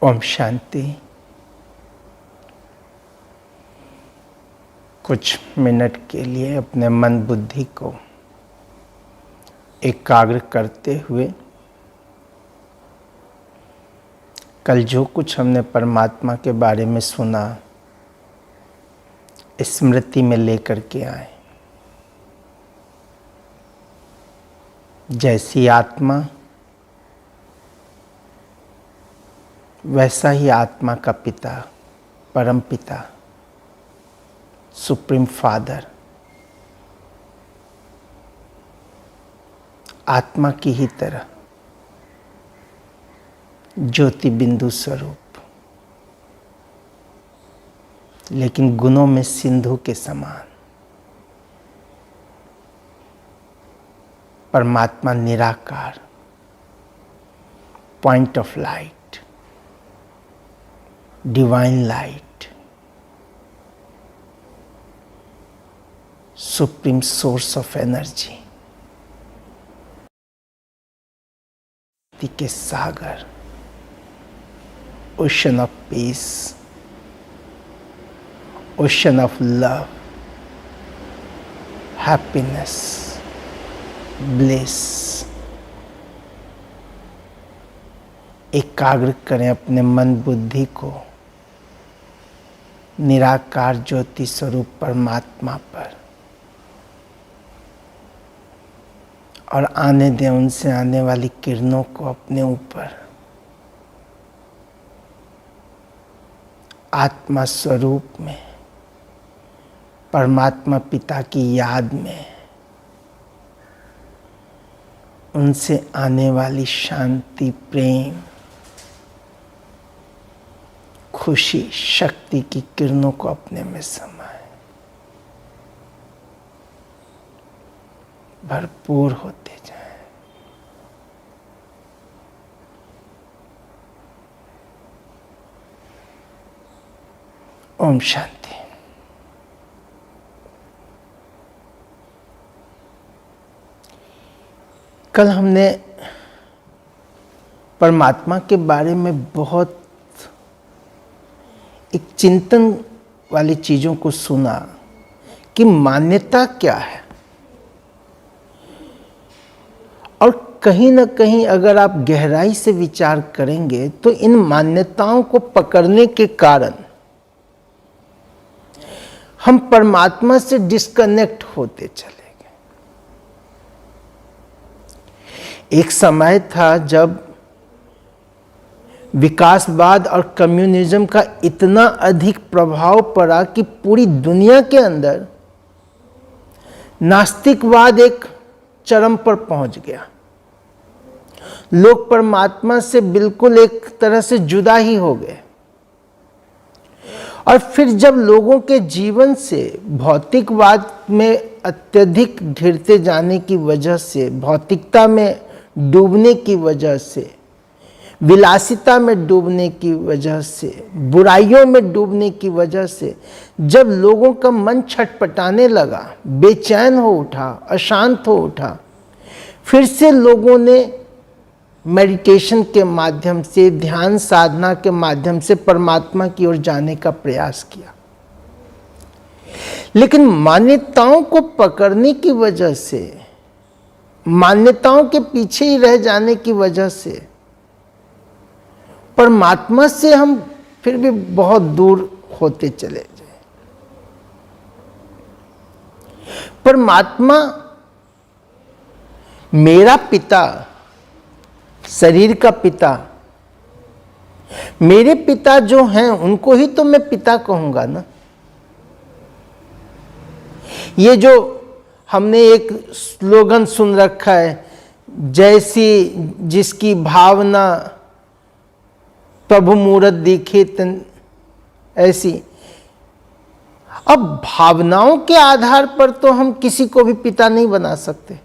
ओम शांति। कुछ मिनट के लिए अपने मन बुद्धि को एकाग्र करते हुए कल जो कुछ हमने परमात्मा के बारे में सुना स्मृति में लेकर के आए। जैसी आत्मा वैसा ही आत्मा का पिता, परम पिता, सुप्रीम फादर आत्मा की ही तरह ज्योति बिंदु स्वरूप, लेकिन गुणों में सिंधु के समान परमात्मा निराकार, point of light, divine light, supreme source of energy के सागर, ocean of peace, ocean of love, happiness, bliss. एकाग्र करें अपने मन बुद्धि को निराकार ज्योति स्वरूप परमात्मा पर और आने दें उनसे आने वाली किरणों को अपने ऊपर। आत्मा स्वरूप में परमात्मा पिता की याद में उनसे आने वाली शांति, प्रेम, खुशी, शक्ति की किरणों को अपने में समाए, भरपूर होते जाएं। ओम शांति। कल हमने परमात्मा के बारे में बहुत एक चिंतन वाली चीजों को सुना कि मान्यता क्या है, और कहीं ना कहीं अगर आप गहराई से विचार करेंगे तो इन मान्यताओं को पकड़ने के कारण हम परमात्मा से डिस्कनेक्ट होते चले गए। एक समय था जब विकासवाद और कम्युनिज्म का इतना अधिक प्रभाव पड़ा कि पूरी दुनिया के अंदर नास्तिकवाद एक चरम पर पहुंच गया। लोग परमात्मा से बिल्कुल एक तरह से जुदा ही हो गए। और फिर जब लोगों के जीवन से भौतिकवाद में अत्यधिक घिरते जाने की वजह से, भौतिकता में डूबने की वजह से, विलासिता में डूबने की वजह से, बुराइयों में डूबने की वजह से जब लोगों का मन छटपटाने लगा, बेचैन हो उठा, अशांत हो उठा, फिर से लोगों ने मेडिटेशन के माध्यम से, ध्यान साधना के माध्यम से परमात्मा की ओर जाने का प्रयास किया। लेकिन मान्यताओं को पकड़ने की वजह से, मान्यताओं के पीछे ही रह जाने की वजह से परमात्मा से हम फिर भी बहुत दूर होते चले जाए। परमात्मा मेरा पिता, शरीर का पिता, मेरे पिता जो हैं उनको ही तो मैं पिता कहूंगा ना। ये जो हमने एक स्लोगन सुन रखा है, जैसी जिसकी भावना प्रभु मूरत दिखे तन ऐसी। अब भावनाओं के आधार पर तो हम किसी को भी पिता नहीं बना सकते।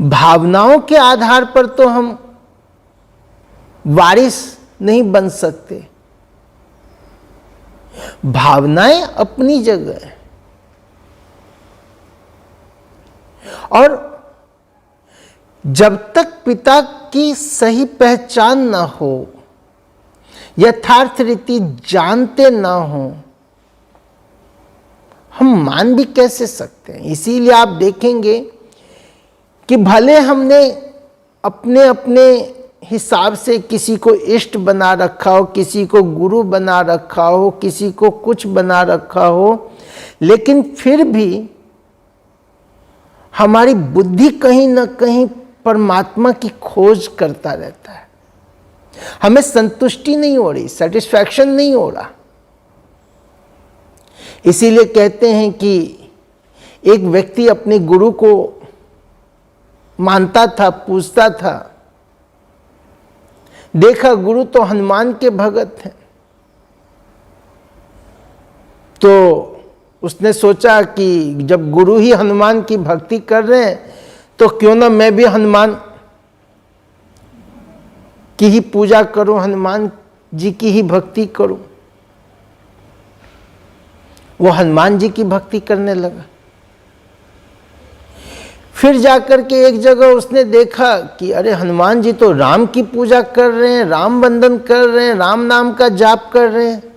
भावनाओं के आधार पर तो हम वारिस नहीं बन सकते। भावनाएं अपनी जगह है और जब तक पिता की सही पहचान ना हो, यथार्थ रीति जानते ना हो, हम मान भी कैसे सकते हैं। इसीलिए आप देखेंगे कि भले हमने अपने अपने हिसाब से किसी को इष्ट बना रखा हो, किसी को गुरु बना रखा हो, किसी को कुछ बना रखा हो, लेकिन फिर भी हमारी बुद्धि कहीं ना कहीं परमात्मा की खोज करता रहता है। हमें संतुष्टि नहीं हो रही, सेटिस्फैक्शन नहीं हो रहा। इसीलिए कहते हैं कि एक व्यक्ति अपने गुरु को मानता था, पूजता था, देखा गुरु तो हनुमान के भगत हैं, तो उसने सोचा कि जब गुरु ही हनुमान की भक्ति कर रहे हैं तो क्यों ना मैं भी हनुमान की ही पूजा करूं, हनुमान जी की ही भक्ति करूं। वो हनुमान जी की भक्ति करने लगा। फिर जाकर के एक जगह उसने देखा कि अरे हनुमान जी तो राम की पूजा कर रहे हैं, राम वंदन कर रहे हैं, राम नाम का जाप कर रहे हैं।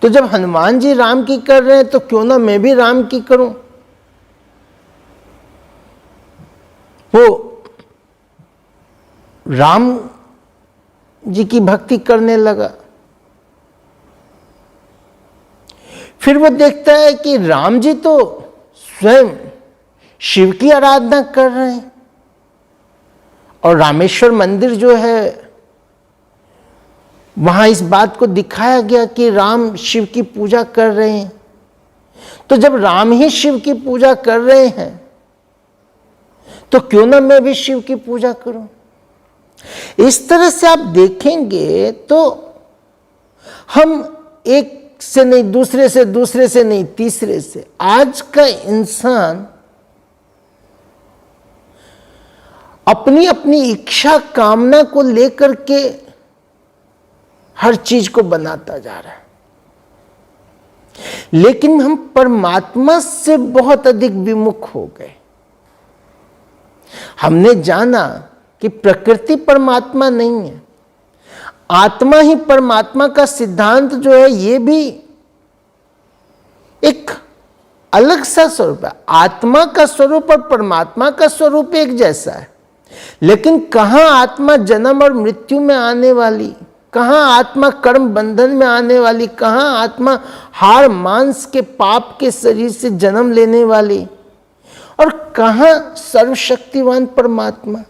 तो जब हनुमान जी राम की कर रहे हैं तो क्यों ना मैं भी राम की करूं। वो राम जी की भक्ति करने लगा। फिर वो देखता है कि राम जी तो स्वयं शिव की आराधना कर रहे हैं, और रामेश्वर मंदिर जो है वहां इस बात को दिखाया गया कि राम शिव की पूजा कर रहे हैं। तो जब राम ही शिव की पूजा कर रहे हैं तो क्यों ना मैं भी शिव की पूजा करूं। इस तरह से आप देखेंगे तो हम एक से नहीं, दूसरे से, दूसरे से नहीं, तीसरे से, आज का इंसान अपनी अपनी इच्छा कामना को लेकर के हर चीज को बनाता जा रहा है। लेकिन हम परमात्मा से बहुत अधिक विमुख हो गए। हमने जाना कि प्रकृति परमात्मा नहीं है, आत्मा ही परमात्मा का सिद्धांत जो है ये भी एक अलग सा स्वरूप है। आत्मा का स्वरूप और परमात्मा का स्वरूप एक जैसा है, लेकिन कहां आत्मा जन्म और मृत्यु में आने वाली, कहां आत्मा कर्म बंधन में आने वाली, कहां आत्मा हाड़ मांस के पाप के शरीर से जन्म लेने वाली, और कहां सर्वशक्तिवान परमात्मा,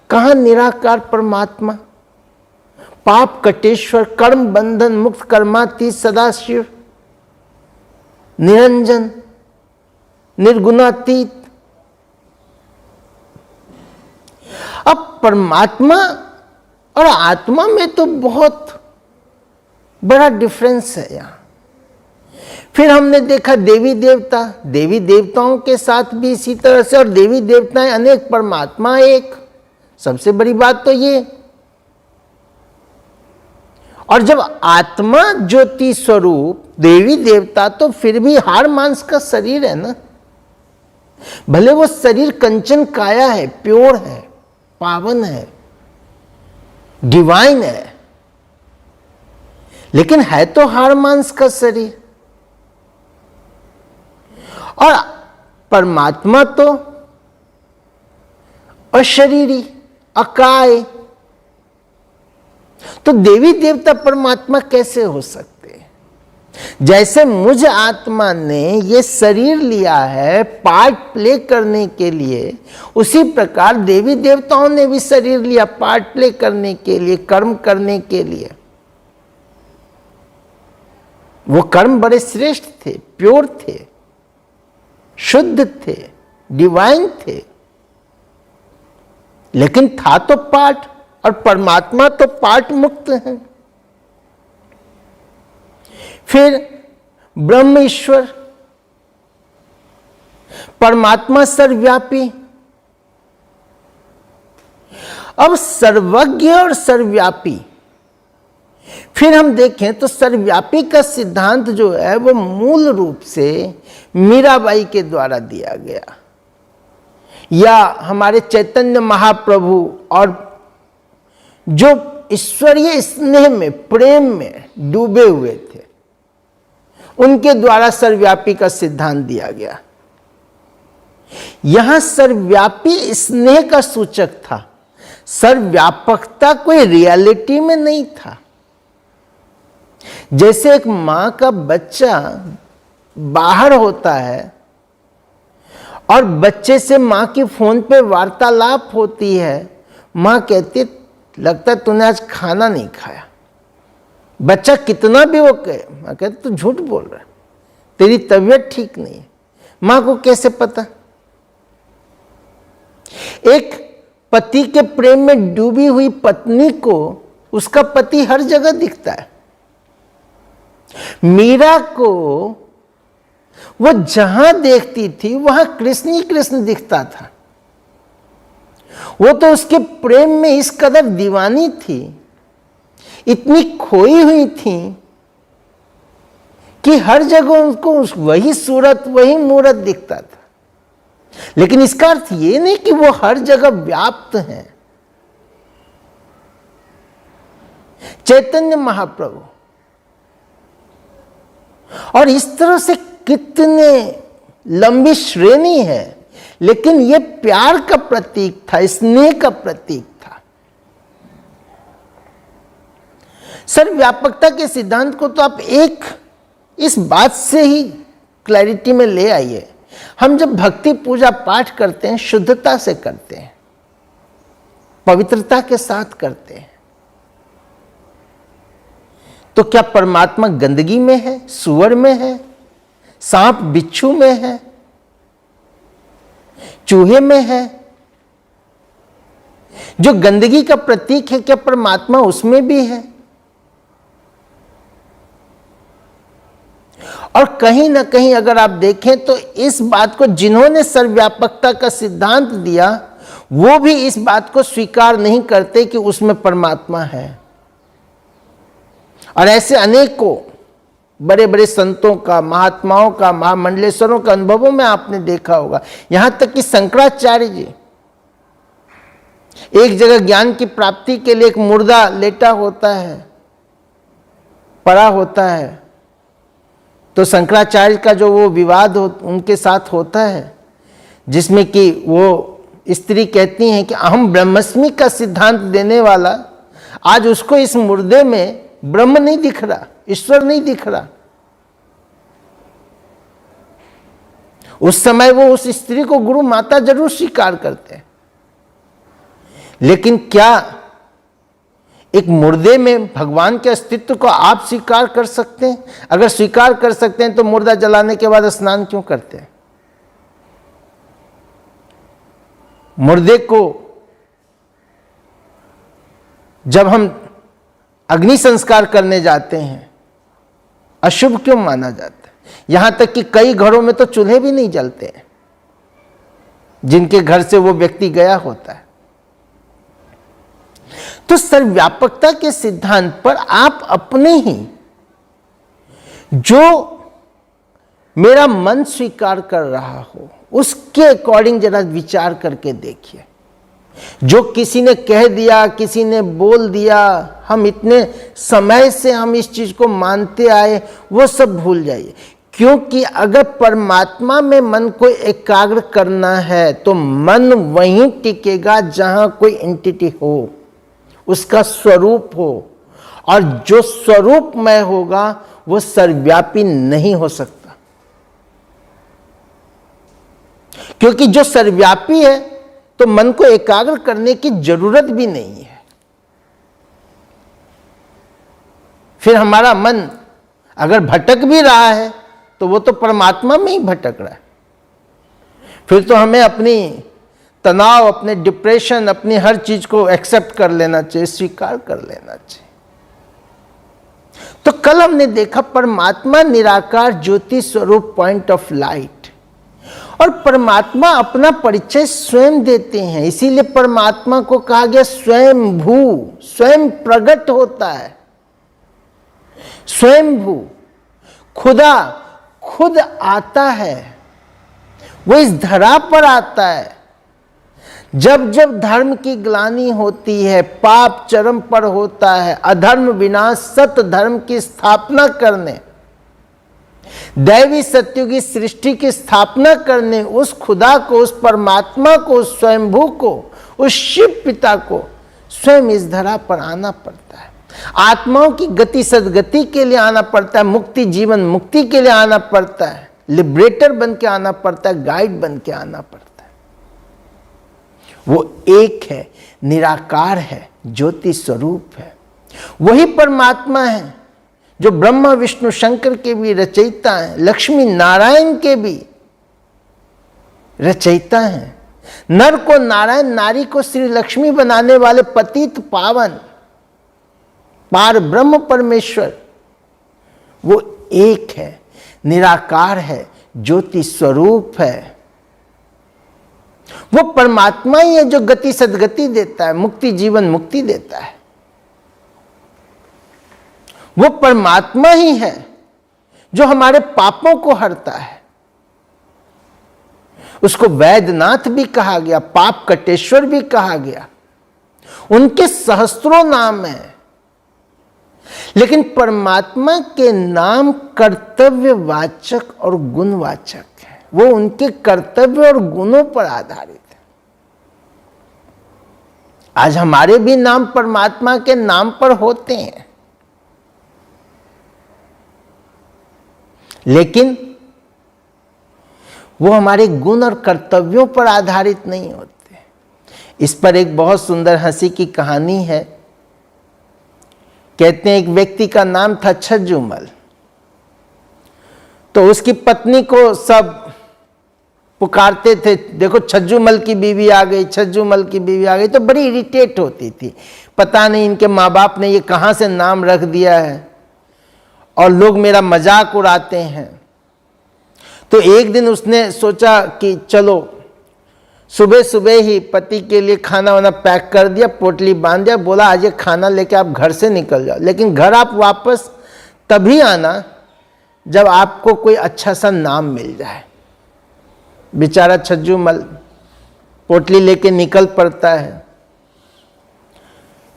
कहां निराकार परमात्मा, पाप कटेश्वर, कर्म बंधन मुक्त, कर्मातीत, सदाशिव, निरंजन, निर्गुणातीत। अब परमात्मा और आत्मा में तो बहुत बड़ा डिफरेंस है यहां। फिर हमने देखा देवी देवता, देवी देवताओं के साथ भी इसी तरह से, और देवी देवताएं अनेक, परमात्मा एक। सबसे बड़ी बात तो ये। और जब आत्मा ज्योति स्वरूप देवी देवता, तो फिर भी हाड़ मांस का शरीर है ना। भले वो शरीर कंचन काया है, प्योर है, पावन है, डिवाइन है, लेकिन है तो हाड़ मांस का शरीर। और परमात्मा तो अशरीरी, अकाय। तो देवी देवता परमात्मा कैसे हो सकते हैं? जैसे मुझ आत्मा ने ये शरीर लिया है पार्ट प्ले करने के लिए, उसी प्रकार देवी देवताओं ने भी शरीर लिया पार्ट प्ले करने के लिए, कर्म करने के लिए। वो कर्म बड़े श्रेष्ठ थे, प्योर थे, शुद्ध थे, डिवाइन थे, लेकिन था तो पार्ट, और परमात्मा तो पार्ट मुक्त है। फिर ब्रह्म ईश्वर, परमात्मा सर्वव्यापी। अब सर्वज्ञ और सर्वव्यापी, फिर हम देखें तो सर्वव्यापी का सिद्धांत जो है वो मूल रूप से मीराबाई के द्वारा दिया गया, या हमारे चैतन्य महाप्रभु, और जो ईश्वरीय स्नेह में, प्रेम में डूबे हुए थे, उनके द्वारा सर्वव्यापी का सिद्धांत दिया गया। यहां सर्वव्यापी स्नेह का सूचक था, सर्वव्यापकता कोई रियलिटी में नहीं था। जैसे एक मां का बच्चा बाहर होता है और बच्चे से मां की फोन पे वार्तालाप होती है, मां कहती लगता है तूने आज खाना नहीं खाया। बच्चा कितना भी वो कहे, मां कहती तू झूठ बोल रहा है, तेरी तबीयत ठीक नहीं है। मां को कैसे पता? एक पति के प्रेम में डूबी हुई पत्नी को उसका पति हर जगह दिखता है। मीरा को वो जहां देखती थी वहां कृष्ण ही कृष्ण दिखता था। वो तो उसके प्रेम में इस कदर दीवानी थी, इतनी खोई हुई थी कि हर जगह उनको वही सूरत, वही मूरत दिखता था। लेकिन इसका अर्थ ये नहीं कि वो हर जगह व्याप्त हैं। चैतन्य महाप्रभु और इस तरह से कितने लंबी श्रेणी है, लेकिन यह प्यार का प्रतीक था, स्नेह का प्रतीक था। सर्वव्यापकता के सिद्धांत को तो आप एक इस बात से ही क्लैरिटी में ले आइए। हम जब भक्ति पूजा पाठ करते हैं, शुद्धता से करते हैं, पवित्रता के साथ करते हैं, तो क्या परमात्मा गंदगी में है, सुअर में है, सांप बिच्छू में है, चूहे में है? जो गंदगी का प्रतीक है, क्या परमात्मा उसमें भी है? और कहीं ना कहीं अगर आप देखें तो इस बात को जिन्होंने सर्वव्यापकता का सिद्धांत दिया, वो भी इस बात को स्वीकार नहीं करते कि उसमें परमात्मा है। और ऐसे अनेकों बड़े बड़े संतों का, महात्माओं का, महामंडलेश्वरों का अनुभवों में आपने देखा होगा। यहां तक कि शंकराचार्य जी एक जगह ज्ञान की प्राप्ति के लिए एक मुर्दा लेटा होता है, पड़ा होता है, तो शंकराचार्य का जो वो विवाद उनके साथ होता है, जिसमें कि वो स्त्री कहती हैं कि अहम ब्रह्मस्मि का सिद्धांत देने वाला, आज उसको इस मुर्दे में ब्रह्म नहीं दिख रहा, ईश्वर नहीं दिख रहा। उस समय वो उस स्त्री को गुरु माता जरूर स्वीकार करते हैं, लेकिन क्या एक मुर्दे में भगवान के अस्तित्व को आप स्वीकार कर सकते हैं? अगर स्वीकार कर सकते हैं तो मुर्दा जलाने के बाद स्नान क्यों करते हैं? मुर्दे को जब हम अग्नि संस्कार करने जाते हैं, अशुभ क्यों माना जाता है? यहां तक कि कई घरों में तो चूल्हे भी नहीं जलते हैं जिनके घर से वो व्यक्ति गया होता है। तो सर्वव्यापकता के सिद्धांत पर आप अपने ही जो मेरा मन स्वीकार कर रहा हो उसके अकॉर्डिंग जरा विचार करके देखिए। जो किसी ने कह दिया, किसी ने बोल दिया, हम इतने समय से हम इस चीज को मानते आए, वो सब भूल जाइए। क्योंकि अगर परमात्मा में मन को एकाग्र करना है तो मन वहीं टिकेगा जहां कोई एंटिटी हो, उसका स्वरूप हो, और जो स्वरूपमय होगा वो सर्वव्यापी नहीं हो सकता। क्योंकि जो सर्वव्यापी है तो मन को एकाग्र करने की जरूरत भी नहीं है। फिर हमारा मन अगर भटक भी रहा है तो वो तो परमात्मा में ही भटक रहा है। फिर तो हमें अपनी तनाव, अपने डिप्रेशन, अपनी हर चीज को एक्सेप्ट कर लेना चाहिए, स्वीकार कर लेना चाहिए। तो कल हमने देखा परमात्मा निराकार ज्योति स्वरूप, पॉइंट ऑफ लाइट, और परमात्मा अपना परिचय स्वयं देते हैं। इसीलिए परमात्मा को कहा गया स्वयं भू, स्वयं प्रकट होता है। स्वयं भू, खुदा खुद आता है, वो इस धरा पर आता है। जब जब धर्म की ग्लानि होती है, पाप चरम पर होता है, अधर्म विनाश, सत्य धर्म की स्थापना करने, दैवी सत्यों की सृष्टि की स्थापना करने उस खुदा को, उस परमात्मा को, उस स्वयंभू को, उस शिव पिता को स्वयं इस धरा पर आना पड़ता है। आत्माओं की गति सदगति के लिए आना पड़ता है, मुक्ति जीवन मुक्ति के लिए आना पड़ता है, लिबरेटर बन के आना पड़ता है, गाइड बन के आना पड़ता है। वो एक है, निराकार है, ज्योति स्वरूप है। वही परमात्मा है जो ब्रह्मा विष्णु शंकर के भी रचयिता हैं, लक्ष्मी नारायण के भी रचयिता हैं। नर को नारायण, नारी को श्री लक्ष्मी बनाने वाले पतित पावन पार ब्रह्म परमेश्वर वो एक है, निराकार है, ज्योति स्वरूप है। वो परमात्मा ही है जो गति सदगति देता है, मुक्ति जीवन मुक्ति देता है। वो परमात्मा ही है जो हमारे पापों को हरता है। उसको वैद्यनाथ भी कहा गया, पाप कटेश्वर भी कहा गया। उनके सहस्त्रों नाम हैं, लेकिन परमात्मा के नाम कर्तव्यवाचक और गुणवाचक है। वो उनके कर्तव्य और गुणों पर आधारित है। आज हमारे भी नाम परमात्मा के नाम पर होते हैं, लेकिन वो हमारे गुण और कर्तव्यों पर आधारित नहीं होते। इस पर एक बहुत सुंदर हंसी की कहानी है। कहते हैं एक व्यक्ति का नाम था छज्जूमल। तो उसकी पत्नी को सब पुकारते थे, देखो छज्जूमल की बीवी आ गई, छज्जूमल की बीवी आ गई। तो बड़ी इरिटेट होती थी, पता नहीं इनके माँ बाप ने ये कहाँ से नाम रख दिया है और लोग मेरा मजाक उड़ाते हैं। तो एक दिन उसने सोचा कि चलो सुबह सुबह ही पति के लिए खाना वाना पैक कर दिया, पोटली बांध दिया, बोला आज ये खाना लेके आप घर से निकल जाओ, लेकिन घर आप वापस तभी आना जब आपको कोई अच्छा सा नाम मिल जाए। बेचारा छज्जूमल पोटली लेके निकल पड़ता है।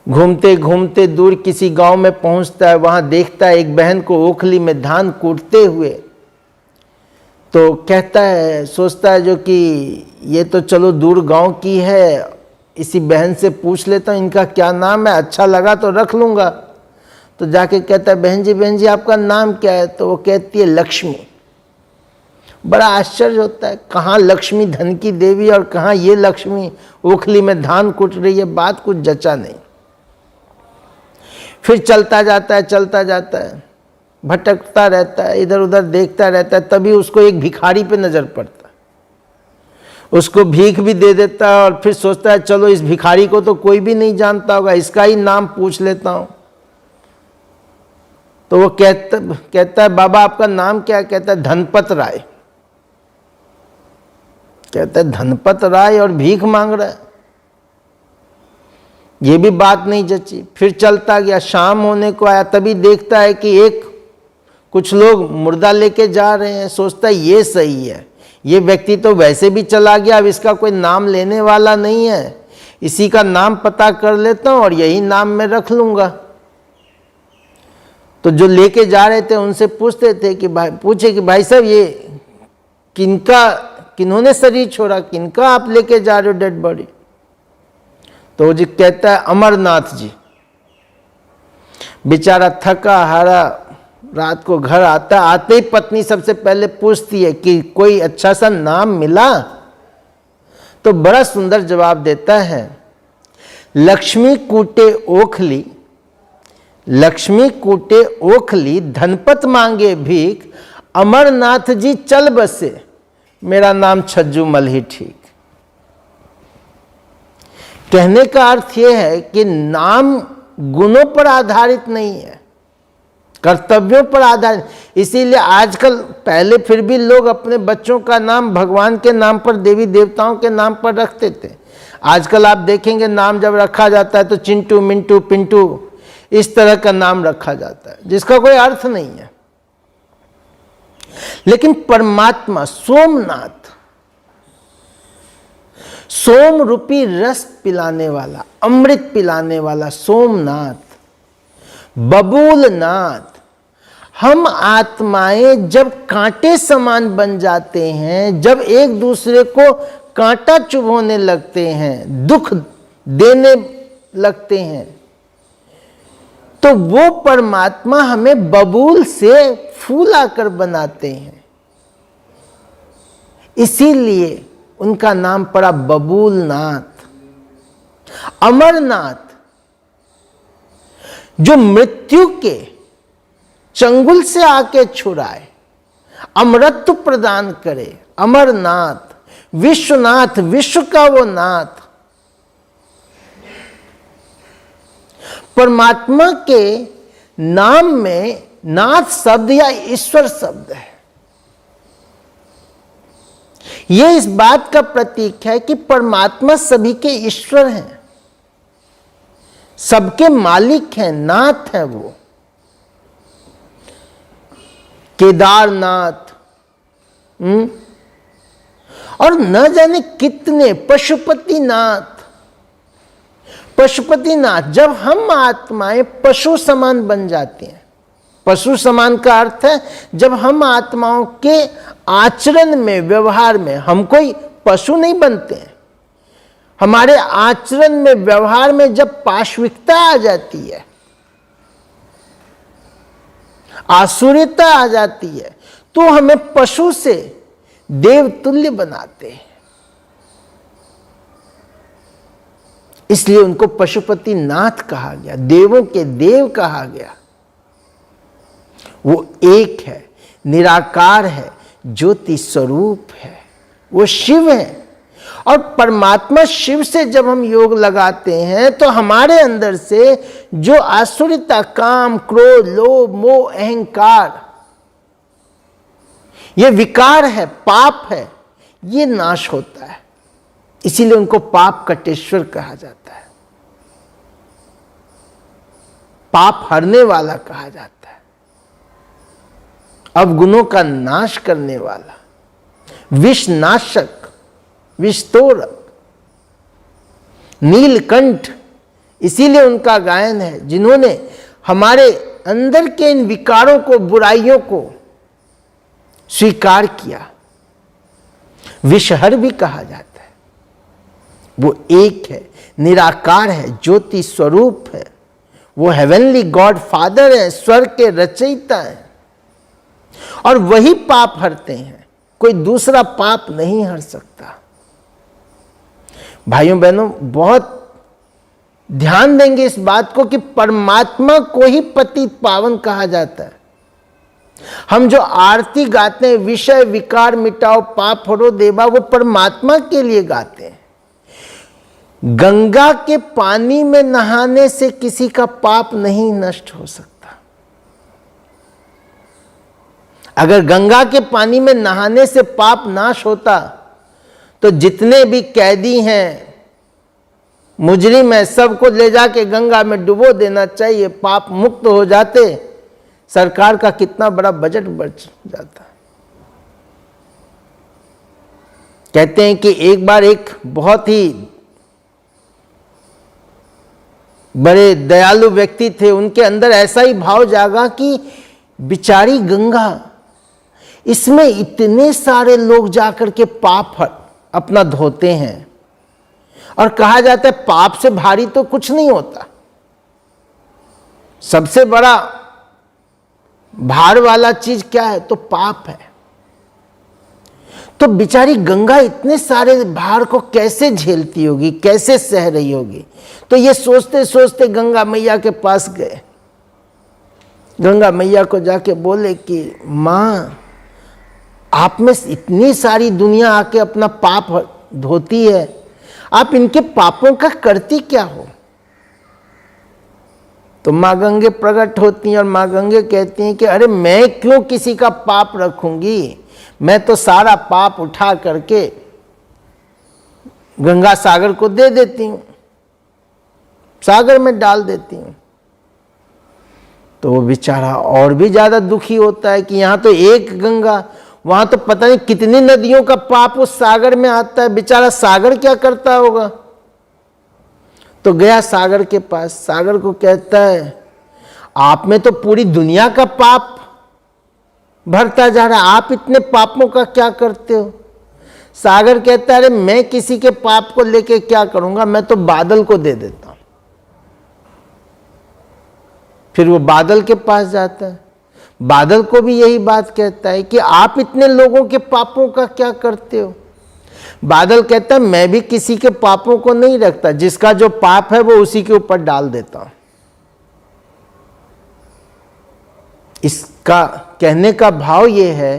घूमते घूमते दूर किसी गांव में पहुंचता है। वहां देखता है एक बहन को ओखली में धान कूटते हुए। तो कहता है, सोचता है जो कि ये तो चलो दूर गांव की है, इसी बहन से पूछ लेता हूँ इनका क्या नाम है, अच्छा लगा तो रख लूँगा। तो जाके कहता है बहन जी आपका नाम क्या है? तो वो कहती है लक्ष्मी। बड़ा आश्चर्य होता है, कहाँ लक्ष्मी धन की देवी और कहाँ ये लक्ष्मी ओखली में धान कूट रही है, बात कुछ जचा नहीं। फिर चलता जाता है, भटकता रहता है, इधर उधर देखता रहता है। तभी उसको एक भिखारी पे नजर पड़ता है, उसको भीख भी दे देता है और फिर सोचता है चलो इस भिखारी को तो कोई भी नहीं जानता होगा, इसका ही नाम पूछ लेता हूं। तो वो कहता है बाबा आपका नाम क्या? कहता है धनपत राय। कहता है धनपत राय और भीख मांग रहा है, ये भी बात नहीं जची। फिर चलता गया, शाम होने को आया, तभी देखता है कि कुछ लोग मुर्दा लेके जा रहे हैं। सोचता है ये सही है, ये व्यक्ति तो वैसे भी चला गया, अब इसका कोई नाम लेने वाला नहीं है, इसी का नाम पता कर लेता हूं और यही नाम मैं रख लूंगा। तो जो लेके जा रहे थे उनसे पूछते थे कि भाई साहब ये किन्होंने शरीर छोड़ा, किनका आप लेके जा रहे हो डेड बॉडी? तो वो जी कहता है अमरनाथ जी। बेचारा थका हारा रात को घर आता, आते ही पत्नी सबसे पहले पूछती है कि कोई अच्छा सा नाम मिला? तो बड़ा सुंदर जवाब देता है, लक्ष्मी कूटे ओखली, लक्ष्मी कूटे ओखली, धनपत मांगे भीख, अमरनाथ जी चल बसे, मेरा नाम छज्जूमल ही ठीक। कहने का अर्थ यह है कि नाम गुणों पर आधारित नहीं है, कर्तव्यों पर आधारित। इसीलिए आजकल, पहले फिर भी लोग अपने बच्चों का नाम भगवान के नाम पर, देवी देवताओं के नाम पर रखते थे। आजकल आप देखेंगे नाम जब रखा जाता है तो चिंटू मिंटू पिंटू इस तरह का नाम रखा जाता है जिसका कोई अर्थ नहीं है। लेकिन परमात्मा सोमनाथ, सोम रूपी रस पिलाने वाला, अमृत पिलाने वाला सोमनाथ, बबूलनाथ। हम आत्माएं जब कांटे समान बन जाते हैं, जब एक दूसरे को कांटा चुभोने लगते हैं, दुख देने लगते हैं, तो वो परमात्मा हमें बबूल से फूल आकर बनाते हैं। इसीलिए उनका नाम पड़ा बबूलनाथ। अमरनाथ, जो मृत्यु के चंगुल से आके छुड़ाए, अमरत्व प्रदान करे, अमरनाथ, विश्वनाथ, विश्व का वो नाथ। परमात्मा के नाम में नाथ शब्द या ईश्वर शब्द है। यह इस बात का प्रतीक है कि परमात्मा सभी के ईश्वर हैं, सबके मालिक हैं, नाथ है वो। केदारनाथ और न जाने कितने, पशुपतिनाथ। पशुपतिनाथ, जब हम आत्माएं पशु समान बन जाती हैं, पशु समान का अर्थ है जब हम आत्माओं के आचरण में, व्यवहार में, हम कोई पशु नहीं बनते हैं, हमारे आचरण में, व्यवहार में जब पाशविकता आ जाती है, आसुरियता आ जाती है, तो हमें पशु से देवतुल्य बनाते हैं। इसलिए उनको पशुपति नाथ कहा गया, देवों के देव कहा गया। वो एक है, निराकार है, ज्योति स्वरूप है, वो शिव है। और परमात्मा शिव से जब हम योग लगाते हैं तो हमारे अंदर से जो आसुरिता, काम, क्रोध, लोभ, मोह, अहंकार, ये विकार है, पाप है, ये नाश होता है। इसीलिए उनको पाप कटेश्वर कहा जाता है, पाप हरने वाला कहा जाता है, अवगुणों का नाश करने वाला, विषनाशक, विषतोरक, नीलकंठ। इसीलिए उनका गायन है, जिन्होंने हमारे अंदर के इन विकारों को, बुराइयों को स्वीकार किया। विषहर भी कहा जाता है। वो एक है, निराकार है, ज्योति स्वरूप है, वो हेवनली गॉड फादर है, स्वर्ग के रचयिता है। और वही पाप हरते हैं, कोई दूसरा पाप नहीं हर सकता। भाइयों बहनों, बहुत ध्यान देंगे इस बात को कि परमात्मा को ही पतित पावन कहा जाता है। हम जो आरती गाते हैं, विषय विकार मिटाओ पाप हरो देवा, वो परमात्मा के लिए गाते हैं। गंगा के पानी में नहाने से किसी का पाप नहीं नष्ट हो सकता। अगर गंगा के पानी में नहाने से पाप नाश होता तो जितने भी कैदी हैं, मुजरिम है, सबको ले जाके गंगा में डुबो देना चाहिए, पाप मुक्त हो जाते, सरकार का कितना बड़ा बजट बच जाता। कहते हैं कि एक बार एक बहुत ही बड़े दयालु व्यक्ति थे, उनके अंदर ऐसा ही भाव जागा कि बिचारी गंगा, इसमें इतने सारे लोग जाकर के पाप अपना धोते हैं, और कहा जाता है पाप से भारी तो कुछ नहीं होता, सबसे बड़ा भार वाला चीज क्या है, तो पाप है। तो बिचारी गंगा इतने सारे भार को कैसे झेलती होगी, कैसे सह रही होगी। तो ये सोचते सोचते गंगा मैया के पास गए। गंगा मैया को जाके बोले कि माँ, आप में इतनी सारी दुनिया आके अपना पाप धोती है, आप इनके पापों का करती क्या हो। तो माँ गंगे प्रकट होती हैं और माँ गंगे कहती हैं कि अरे मैं क्यों किसी का पाप रखूंगी, मैं तो सारा पाप उठा करके गंगा सागर को दे देती हूँ, सागर में डाल देती हूँ। तो वो बेचारा और भी ज्यादा दुखी होता है कि यहाँ तो एक गंगा, वहां तो पता नहीं कितनी नदियों का पाप उस सागर में आता है। बेचारा सागर क्या करता होगा। तो गया सागर के पास, सागर को कहता है आप में तो पूरी दुनिया का पाप भरता जा रहा है, आप इतने पापों का क्या करते हो। सागर कहता है अरे मैं किसी के पाप को लेके क्या करूंगा, मैं तो बादल को दे देता हूं। फिर वो बादल के पास जाता है, बादल को भी यही बात कहता है कि आप इतने लोगों के पापों का क्या करते हो। बादल कहता है मैं भी किसी के पापों को नहीं रखता, जिसका जो पाप है वो उसी के ऊपर डाल देता हूं। इसका कहने का भाव ये है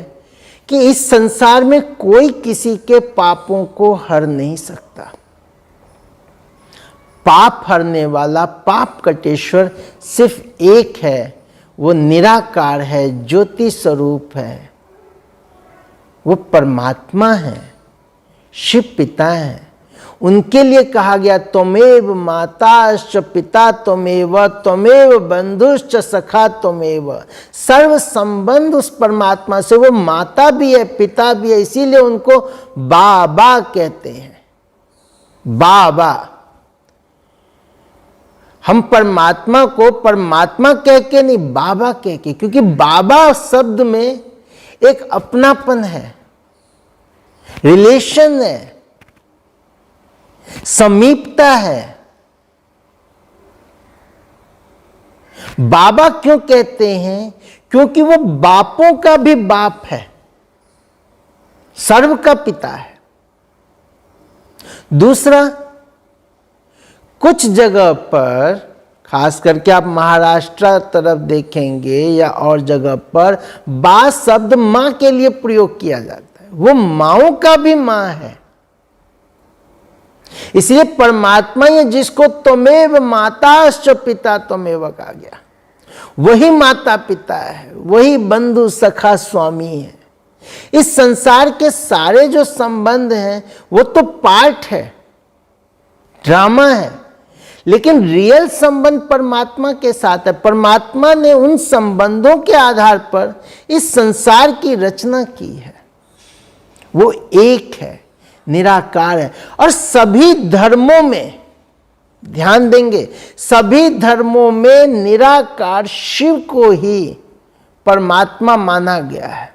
कि इस संसार में कोई किसी के पापों को हर नहीं सकता। पाप हरने वाला, पाप कटेश्वर सिर्फ एक है, वो निराकार है, ज्योति स्वरूप है, वो परमात्मा है, शिव पिता है। उनके लिए कहा गया त्वमेव माताश्च पिता त्वमेव त्वमेव बंधुश्च सखा त्वमेव। सर्व संबंध उस परमात्मा से, वो माता भी है पिता भी है, इसीलिए उनको बाबा कहते हैं। बाबा, हम परमात्मा को परमात्मा कह के नहीं, बाबा कह के, क्योंकि बाबा शब्द में एक अपनापन है, रिलेशन है, समीपता है। बाबा क्यों कहते हैं? क्योंकि वो बापों का भी बाप है, सर्व का पिता है। दूसरा, कुछ जगह पर, खास करके आप महाराष्ट्र तरफ देखेंगे या और जगह पर, बा शब्द मां के लिए प्रयोग किया जाता है। वो माओं का भी मां है। इसलिए परमात्मा ये जिसको त्वमेव माताश्च पिता त्वमेव कहा गया, वही माता पिता है, वही बंधु सखा स्वामी है। इस संसार के सारे जो संबंध हैं वो तो पार्ट है, ड्रामा है, लेकिन रियल संबंध परमात्मा के साथ है। परमात्मा ने उन संबंधों के आधार पर इस संसार की रचना की है। वो एक है, निराकार है। और सभी धर्मों में, ध्यान देंगे, सभी धर्मों में निराकार शिव को ही परमात्मा माना गया है।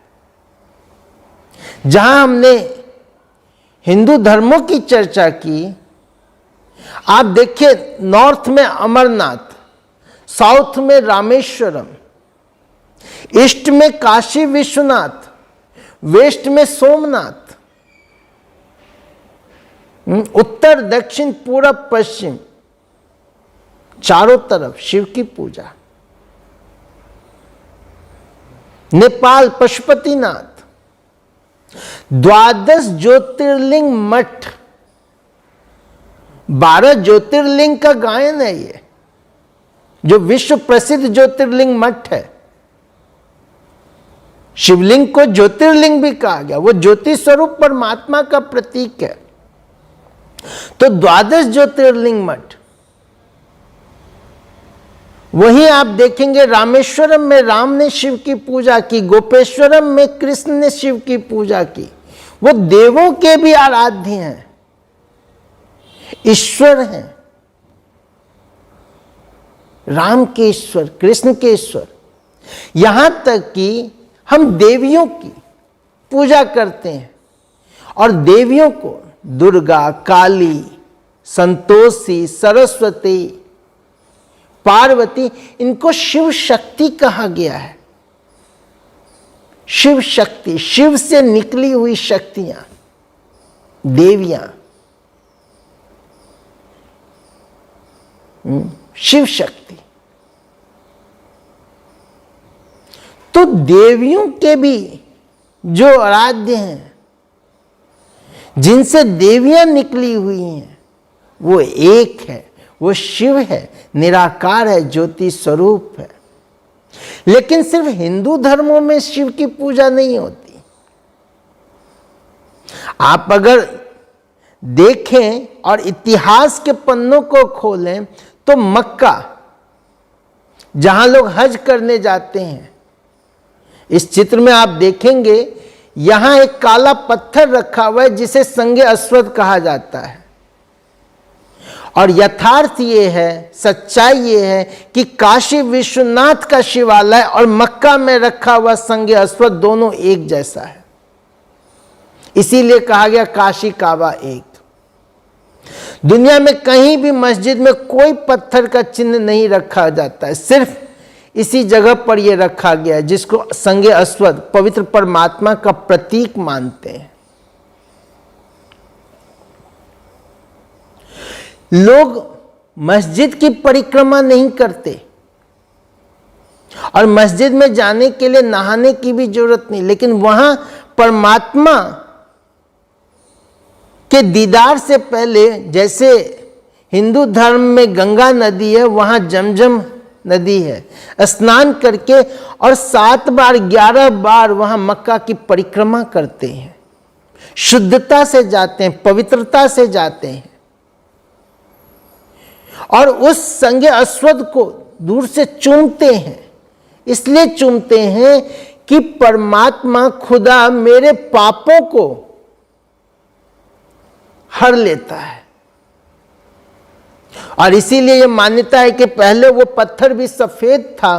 जहां हमने हिंदू धर्मों की चर्चा की, आप देखिए नॉर्थ में अमरनाथ, साउथ में रामेश्वरम, ईस्ट में काशी विश्वनाथ, वेस्ट में सोमनाथ, उत्तर दक्षिण पूरब पश्चिम, चारों तरफ शिव की पूजा। नेपाल पशुपतिनाथ, 12 ज्योतिर्लिंग मठ, 12 ज्योतिर्लिंग का गायन है ये, जो विश्व प्रसिद्ध ज्योतिर्लिंग मठ है। शिवलिंग को ज्योतिर्लिंग भी कहा गया, वो ज्योति स्वरूप परमात्मा का प्रतीक है। तो 12 ज्योतिर्लिंग मठ, वहीं आप देखेंगे रामेश्वरम में राम ने शिव की पूजा की, गोपेश्वरम में कृष्ण ने शिव की पूजा की। वो देवों के भी आराध्य हैं, ईश्वर हैं, राम के ईश्वर, कृष्ण के ईश्वर। यहां तक कि हम देवियों की पूजा करते हैं, और देवियों को दुर्गा, काली, संतोषी, सरस्वती, पार्वती, इनको शिव शक्ति कहा गया है। शिव शक्ति, शिव से निकली हुई शक्तियां, देवियां, शिव शक्ति। तो देवियों के भी जो आराध्य हैं, जिनसे देवियां निकली हुई हैं, वो एक है, वो शिव है, निराकार है, ज्योति स्वरूप है। लेकिन सिर्फ हिंदू धर्मों में शिव की पूजा नहीं होती। आप अगर देखें और इतिहास के पन्नों को खोलें तो मक्का, जहां लोग हज करने जाते हैं, इस चित्र में आप देखेंगे यहां एक काला पत्थर रखा हुआ है जिसे संगे अस्वद कहा जाता है। और यथार्थ ये है, सच्चाई ये है कि काशी विश्वनाथ का शिवालय और मक्का में रखा हुआ संगे अस्वद दोनों एक जैसा है। इसीलिए कहा गया काशी काबा एक। दुनिया में कहीं भी मस्जिद में कोई पत्थर का चिन्ह नहीं रखा जाता है, सिर्फ इसी जगह पर यह रखा गया है जिसको संगे अस्वद पवित्र परमात्मा का प्रतीक मानते हैं। लोग मस्जिद की परिक्रमा नहीं करते और मस्जिद में जाने के लिए नहाने की भी जरूरत नहीं, लेकिन वहां परमात्मा के दीदार से पहले, जैसे हिंदू धर्म में गंगा नदी है, वहां जमजम नदी है, स्नान करके और 7 बार 11 बार वहां मक्का की परिक्रमा करते हैं, शुद्धता से जाते हैं, पवित्रता से जाते हैं और उस संगे अस्वद को दूर से चूमते हैं। इसलिए चूमते हैं कि परमात्मा खुदा मेरे पापों को हर लेता है। और इसीलिए यह मान्यता है कि पहले वो पत्थर भी सफेद था,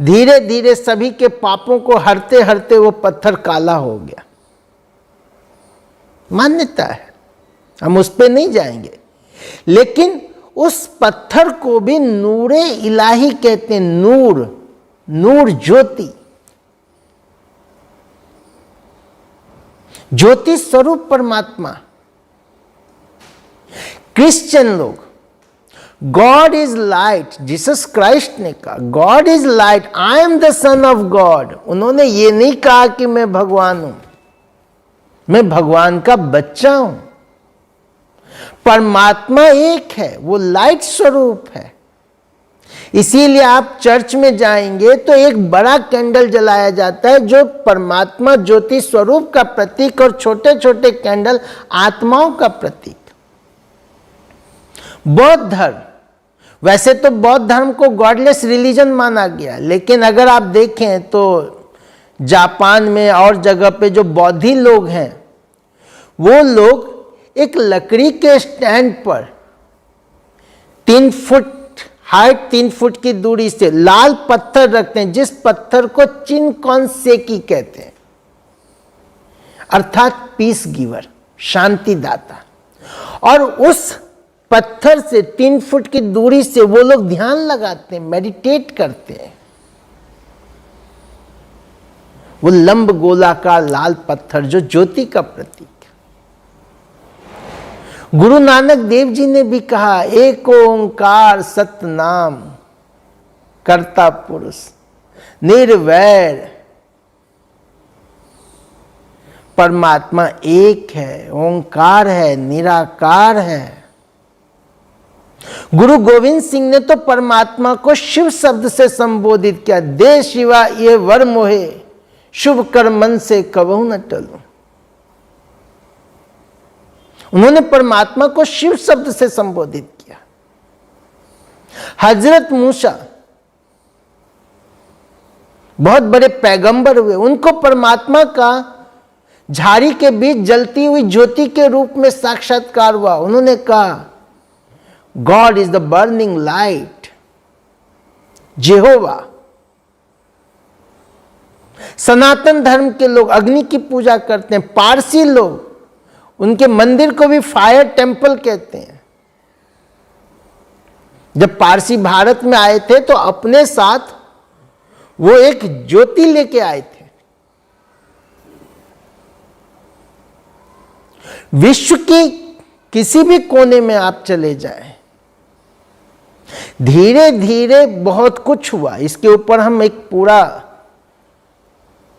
धीरे धीरे सभी के पापों को हरते हरते वो पत्थर काला हो गया। मान्यता है, हम उस पे नहीं जाएंगे, लेकिन उस पत्थर को भी नूरे इलाही कहते हैं। नूर, नूर ज्योति, ज्योति स्वरूप परमात्मा। क्रिश्चियन लोग God is light, Jesus Christ ने कहा God is light, I am the son of God. उन्होंने ये नहीं कहा कि मैं भगवान हूं, मैं भगवान का बच्चा हूं। परमात्मा एक है, वो लाइट स्वरूप है। इसीलिए आप चर्च में जाएंगे तो एक बड़ा कैंडल जलाया जाता है जो परमात्मा ज्योति स्वरूप का प्रतीक, और छोटे छोटे कैंडल आत्माओं का प्रतीक। बौद्ध धर्म, वैसे तो बौद्ध धर्म को गॉडलेस रिलीजन माना गया, लेकिन अगर आप देखें तो जापान में और जगह पे जो बौद्धि लोग हैं, वो लोग एक लकड़ी के स्टैंड पर 3 फुट हाइट, 3 फुट की दूरी से लाल पत्थर रखते हैं, जिस पत्थर को चिनकॉन्सेकी कहते हैं, अर्थात पीस गिवर, शांति दाता। और उस पत्थर से 3 फुट की दूरी से वो लोग ध्यान लगाते हैं, मेडिटेट करते हैं। वो लंब गोलाकार लाल पत्थर जो ज्योति का प्रतीक। गुरु नानक देव जी ने भी कहा, एक ओंकार सतनाम कर्ता पुरुष निर्वैर। परमात्मा एक है, ओंकार है, निराकार है। गुरु गोविंद सिंह ने तो परमात्मा को शिव शब्द से संबोधित किया, दे शिवा ये वर मोहे, शुभ कर्म मन से कबहू न टलूं। उन्होंने परमात्मा को शिव शब्द से संबोधित किया। हजरत मूसा बहुत बड़े पैगंबर हुए, उनको परमात्मा का झाड़ी के बीच जलती हुई ज्योति के रूप में साक्षात्कार हुआ। उन्होंने कहा, God is the burning light, Jehovah. सनातन धर्म के लोग अग्नि की पूजा करते हैं। पारसी लोग उनके मंदिर को भी फायर टेम्पल कहते हैं। जब पारसी भारत में आए थे तो अपने साथ वो एक ज्योति लेके आए थे। विश्व के किसी भी कोने में आप चले जाएं, धीरे धीरे बहुत कुछ हुआ। इसके ऊपर हम एक पूरा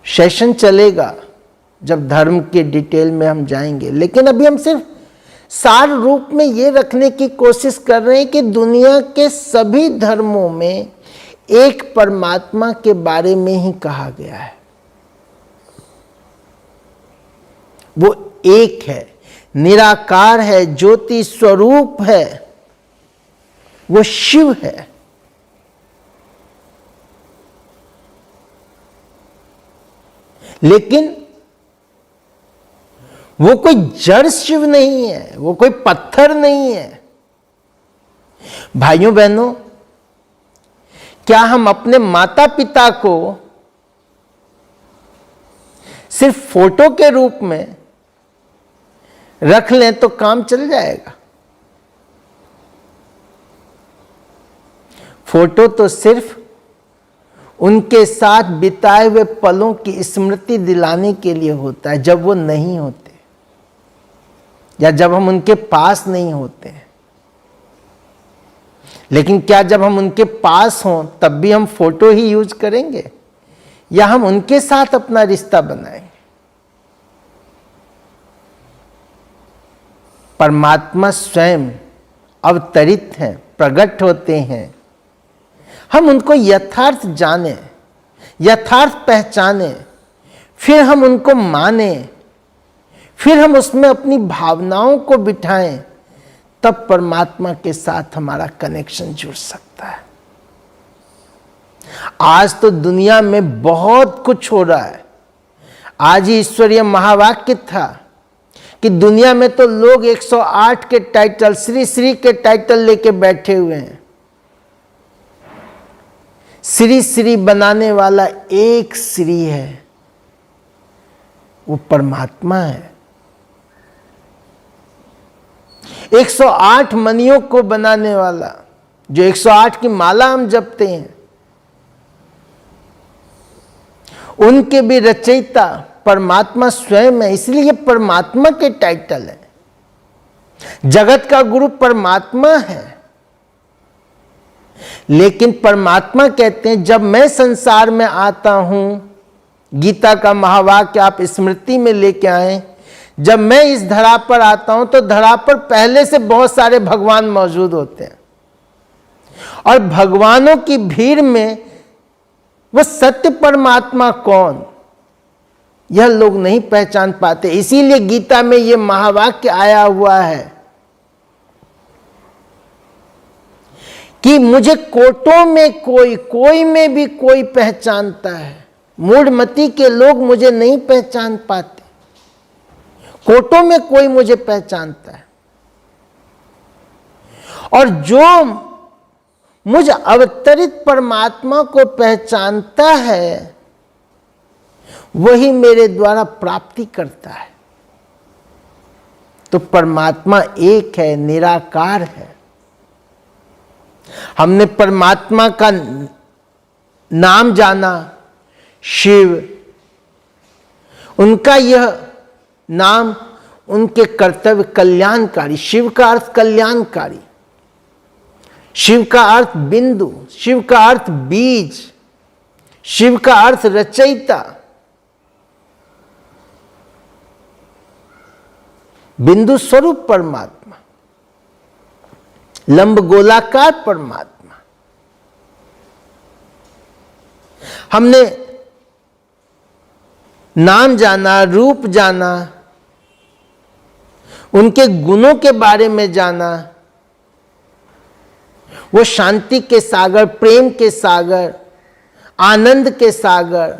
सेशन चलेगा जब धर्म के डिटेल में हम जाएंगे, लेकिन अभी हम सिर्फ सार रूप में ये रखने की कोशिश कर रहे हैं कि दुनिया के सभी धर्मों में एक परमात्मा के बारे में ही कहा गया है। वो एक है, निराकार है, ज्योति स्वरूप है, वो शिव है। लेकिन वो कोई जड़ शिव नहीं है, वो कोई पत्थर नहीं है। भाइयों बहनों, क्या हम अपने माता पिता को सिर्फ फोटो के रूप में रख लें तो काम चल जाएगा? फोटो तो सिर्फ उनके साथ बिताए हुए पलों की स्मृति दिलाने के लिए होता है, जब वो नहीं होते या जब हम उनके पास नहीं होते हैं। लेकिन क्या जब हम उनके पास हों तब भी हम फोटो ही यूज करेंगे, या हम उनके साथ अपना रिश्ता बनाएंगे? परमात्मा स्वयं अवतरित हैं, प्रकट होते हैं। हम उनको यथार्थ जाने, यथार्थ पहचाने, फिर हम उनको माने, फिर हम उसमें अपनी भावनाओं को बिठाएं, तब परमात्मा के साथ हमारा कनेक्शन जुड़ सकता है। आज तो दुनिया में बहुत कुछ हो रहा है। आज ही ईश्वरीय महावाक्य था कि दुनिया में तो लोग 108 के टाइटल, श्री श्री के टाइटल लेके बैठे हुए हैं। श्री श्री बनाने वाला एक श्री है, वो परमात्मा है। 108 मणियों को बनाने वाला, जो 108 की माला हम जपते हैं, उनके भी रचयिता परमात्मा स्वयं है। इसलिए परमात्मा के टाइटल है। जगत का गुरु परमात्मा है। लेकिन परमात्मा कहते हैं, जब मैं संसार में आता हूं, गीता का महावाक्य आप स्मृति में लेके आए, जब मैं इस धरा पर आता हूं तो धरा पर पहले से बहुत सारे भगवान मौजूद होते हैं, और भगवानों की भीड़ में वो सत्य परमात्मा कौन, यह लोग नहीं पहचान पाते। इसीलिए गीता में यह महावाक्य आया हुआ है कि मुझे कोटों में कोई में भी कोई पहचानता है। मूढ़मती के लोग मुझे नहीं पहचान पाते, कोटों में कोई मुझे पहचानता है। और जो मुझ अवतरित परमात्मा को पहचानता है, वही मेरे द्वारा प्राप्ति करता है। तो परमात्मा एक है, निराकार है। हमने परमात्मा का नाम जाना, शिव। उनका यह नाम, उनके कर्तव्य कल्याणकारी। शिव का अर्थ कल्याणकारी, शिव का अर्थ बिंदु, शिव का अर्थ बीज, शिव का अर्थ रचयिता। बिंदु स्वरूप परमात्मा, लंब गोलाकार परमात्मा। हमने नाम जाना, रूप जाना, उनके गुणों के बारे में जाना। वो शांति के सागर, प्रेम के सागर, आनंद के सागर,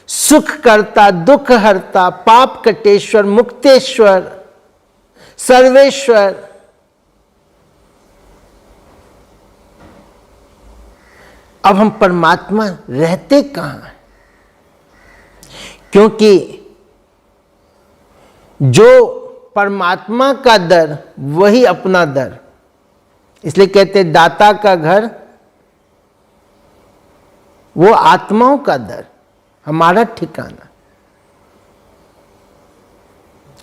सुख करता, दुख हरता, पाप कटेश्वर, मुक्तेश्वर, सर्वेश्वर। अब हम परमात्मा रहते कहां हैं? क्योंकि जो परमात्मा का दर वही अपना दर, इसलिए कहते हैं दाता का घर वो आत्माओं का दर, हमारा ठिकाना।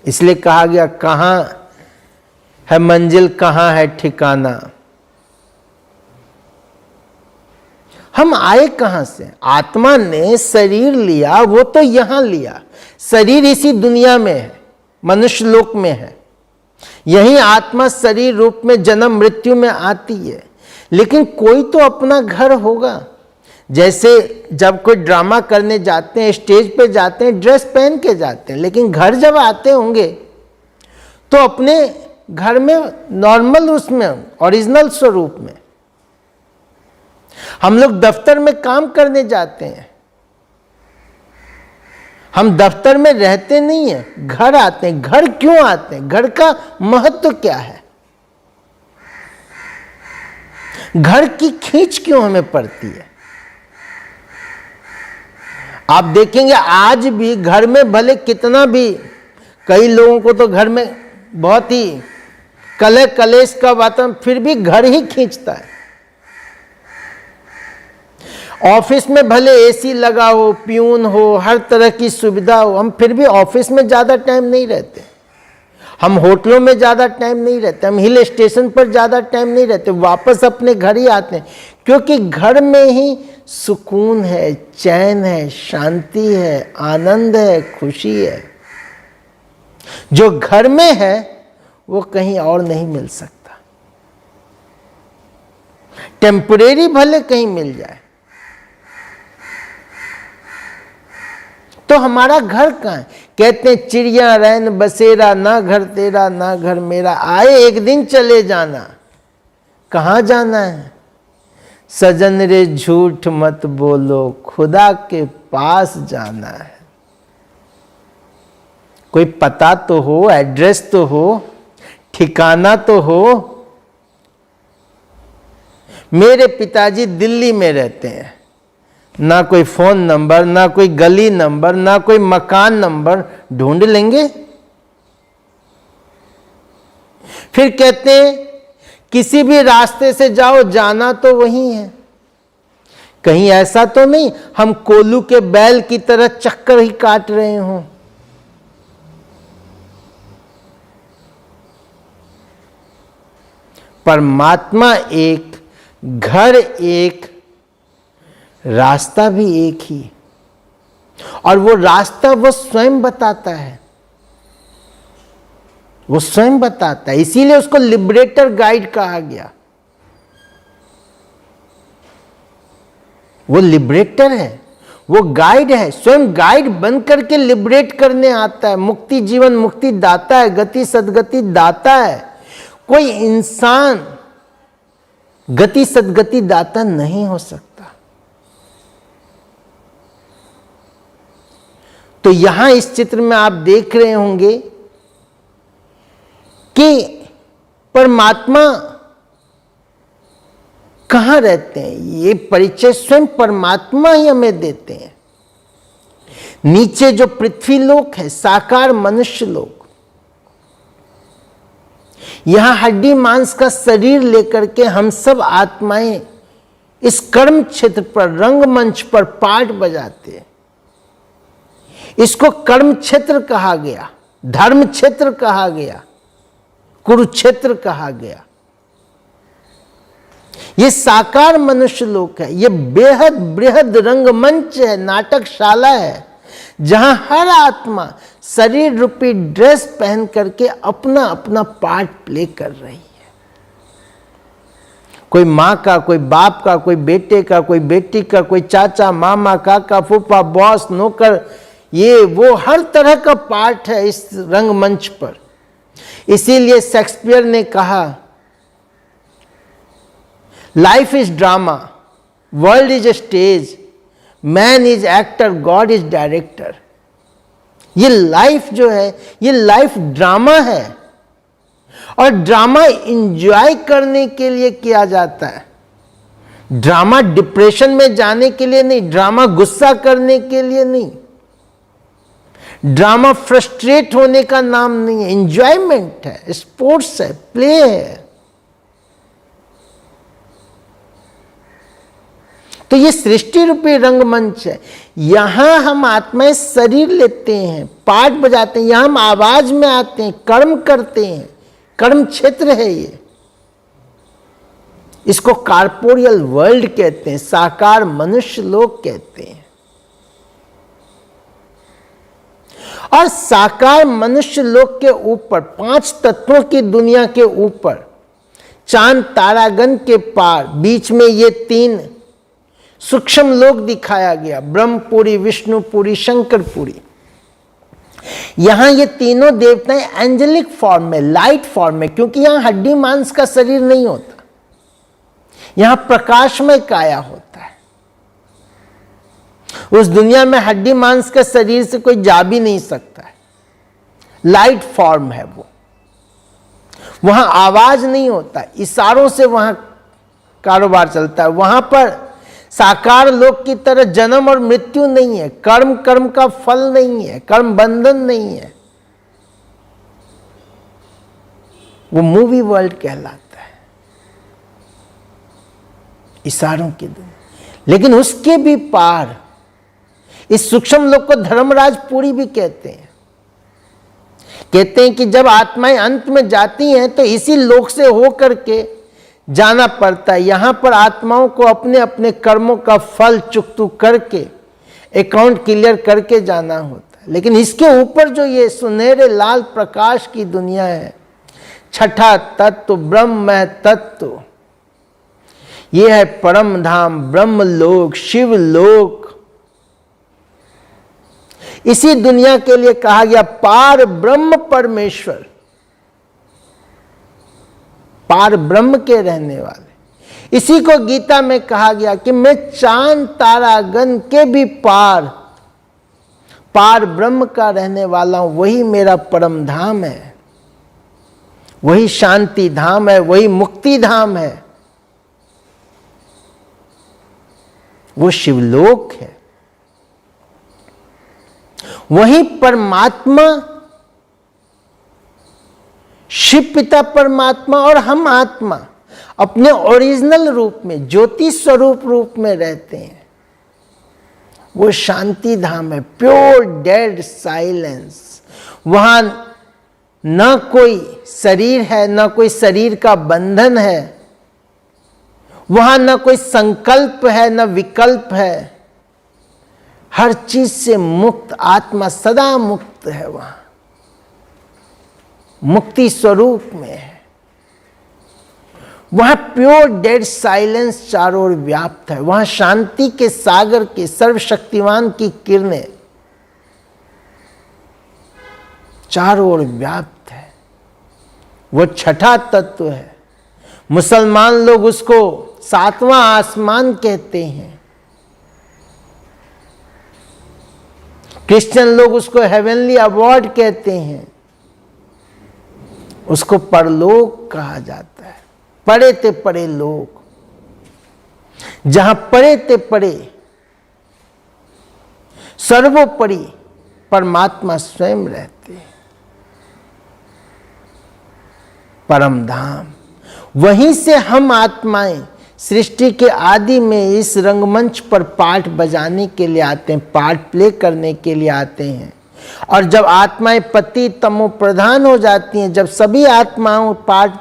इसलिए कहा गया, कहां है मंजिल, कहां है ठिकाना। हम आए कहां से? आत्मा ने शरीर लिया, वो तो यहां लिया। शरीर इसी दुनिया में है, मनुष्य लोक में है। यही आत्मा शरीर रूप में जन्म मृत्यु में आती है। लेकिन कोई तो अपना घर होगा। जैसे जब कोई ड्रामा करने जाते हैं, स्टेज पे जाते हैं, ड्रेस पहन के जाते हैं, लेकिन घर जब आते होंगे तो अपने घर में नॉर्मल, उसमें ओरिजिनल स्वरूप में। हम लोग दफ्तर में काम करने जाते हैं, हम दफ्तर में रहते नहीं हैं, घर आते हैं। घर क्यों आते हैं? घर का महत्व क्या है? घर की खींच क्यों हमें पड़ती है? आप देखेंगे आज भी घर में भले कितना भी, कई लोगों को तो घर में बहुत ही कलह कलेश का वातावरण, फिर भी घर ही खींचता है। ऑफिस में भले एसी लगा हो, प्यून हो, हर तरह की सुविधा हो, हम फिर भी ऑफिस में ज़्यादा टाइम नहीं रहते। हम होटलों में ज़्यादा टाइम नहीं रहते, हम हिल स्टेशन पर ज़्यादा टाइम नहीं रहते, वापस अपने घर ही आते हैं, क्योंकि घर में ही सुकून है, चैन है, शांति है, आनंद है, खुशी है। जो घर में है वो कहीं और नहीं मिल सकता। टेम्परेरी भले कहीं मिल जाए, तो हमारा घर कहाँ है? कहते हैं चिड़िया रैन बसेरा, ना घर तेरा ना घर मेरा, आए एक दिन चले जाना। कहाँ जाना है? सजन रे झूठ मत बोलो, खुदा के पास जाना है। कोई पता तो हो, एड्रेस तो हो, ठिकाना तो हो। मेरे पिताजी दिल्ली में रहते हैं, ना कोई फोन नंबर, ना कोई गली नंबर, ना कोई मकान नंबर, ढूंढ लेंगे। फिर कहते हैं किसी भी रास्ते से जाओ, जाना तो वही है। कहीं ऐसा तो नहीं हम कोल्हू के बैल की तरह चक्कर ही काट रहे हों। परमात्मा एक, घर एक, रास्ता भी एक ही, और वो रास्ता वो स्वयं बताता है। वो स्वयं बताता है, इसीलिए उसको लिबरेटर गाइड कहा गया। वो लिबरेटर है, वो गाइड है, स्वयं गाइड बन करके लिबरेट करने आता है। मुक्ति जीवन मुक्ति दाता है, गति सदगति दाता है। कोई इंसान गति सदगति दाता नहीं हो सकता। तो यहां इस चित्र में आप देख रहे होंगे कि परमात्मा कहां रहते हैं। ये परिचय स्वयं परमात्मा ही हमें देते हैं। नीचे जो पृथ्वी लोक है, साकार मनुष्य लोक, यहां हड्डी मांस का शरीर लेकर के हम सब आत्माएं इस कर्म क्षेत्र पर, रंगमंच पर पाठ बजाते हैं। इसको कर्म क्षेत्र कहा गया, धर्म क्षेत्र कहा गया, कुरुक्षेत्र कहा गया। ये साकार मनुष्य लोक है, ये बेहद बृहद रंगमंच है, नाटकशाला है, जहां हर आत्मा शरीर रूपी ड्रेस पहन करके अपना अपना पार्ट प्ले कर रही है। कोई माँ का, कोई बाप का, कोई बेटे का, कोई बेटी का, कोई चाचा मामा काका फूफा बॉस नौकर, ये वो हर तरह का पार्ट है इस रंगमंच पर। इसीलिए शेक्सपियर ने कहा, life is drama, world is a stage, man is actor, God is director. ये लाइफ जो है, ये लाइफ ड्रामा है, और ड्रामा इंजॉय करने के लिए किया जाता है। ड्रामा डिप्रेशन में जाने के लिए नहीं, ड्रामा गुस्सा करने के लिए नहीं, ड्रामा फ्रस्ट्रेट होने का नाम नहीं है। एंजॉयमेंट है, स्पोर्ट्स है, प्ले है। तो ये सृष्टि रूपी रंगमंच है। यहां हम आत्माएं शरीर लेते हैं, पाठ बजाते हैं, यहां हम आवाज में आते हैं, कर्म करते हैं। कर्म क्षेत्र है ये। इसको कॉर्पोरियल वर्ल्ड कहते हैं, साकार मनुष्य लोग कहते हैं। और साकार मनुष्य लोक के ऊपर, 5 तत्वों की दुनिया के ऊपर, चांद तारागण के पार, बीच में ये 3 सूक्ष्म लोक दिखाया गया, ब्रह्मपुरी, विष्णुपुरी, शंकरपुरी। यहां ये तीनों देवताएं एंजेलिक फॉर्म में, लाइट फॉर्म में, क्योंकि यहां हड्डी मांस का शरीर नहीं होता, यहां प्रकाशमय काया होता है। उस दुनिया में हड्डी मांस के शरीर से कोई जा भी नहीं सकता है, लाइट फॉर्म है वो। वहां आवाज नहीं होता, इशारों से वहां कारोबार चलता है। वहां पर साकार लोक की तरह जन्म और मृत्यु नहीं है, कर्म कर्म का फल नहीं है, कर्म बंधन नहीं है। वो मूवी वर्ल्ड कहलाता है, इशारों की दुनिया। लेकिन उसके भी पार इस सूक्ष्म लोक को धर्मराजपुरी भी कहते हैं। कहते हैं कि जब आत्माएं अंत में जाती हैं तो इसी लोक से होकर के जाना पड़ता है। यहां पर आत्माओं को अपने अपने कर्मों का फल चुकतू करके अकाउंट क्लियर करके जाना होता है। लेकिन इसके ऊपर जो ये सुनहरे लाल प्रकाश की दुनिया है, छठा तत्व ब्रह्म तत्व, ये है परम धाम, ब्रह्म लोक, शिव लोक। इसी दुनिया के लिए कहा गया पार ब्रह्म परमेश्वर, पार ब्रह्म के रहने वाले। इसी को गीता में कहा गया कि मैं चांद तारागण के भी पार, पार ब्रह्म का रहने वाला हूं। वही मेरा परम धाम है, वही शांति धाम है, वही मुक्ति धाम है, वो शिवलोक है। वही परमात्मा, शिव पिता परमात्मा और हम आत्मा अपने ओरिजिनल रूप में, ज्योति स्वरूप रूप में रहते हैं। वो शांति धाम है, प्योर डेड साइलेंस। वहां न कोई शरीर है, न कोई शरीर का बंधन है, वहां न कोई संकल्प है, न विकल्प है। हर चीज से मुक्त आत्मा सदा मुक्त है, वहां मुक्ति स्वरूप में है। वहां प्योर डेड साइलेंस चारों ओर व्याप्त है। वहां शांति के सागर के सर्वशक्तिमान की किरणें चारों ओर व्याप्त है। वो छठा तत्व है। मुसलमान लोग उसको सातवां आसमान कहते हैं, क्रिश्चियन लोग उसको हेवनली अवार्ड कहते हैं, उसको परलोक कहा जाता है। परे ते परे लोक, जहां परे ते परे सर्वोपरि परमात्मा स्वयं रहते हैं, परम धाम। वहीं से हम आत्माएं सृष्टि के आदि में इस रंगमंच पर पाठ बजाने के लिए आते हैं, पार्ट प्ले करने के लिए आते हैं। और जब आत्माएं पति तमो प्रधान हो जाती हैं, जब सभी आत्माओं पाठ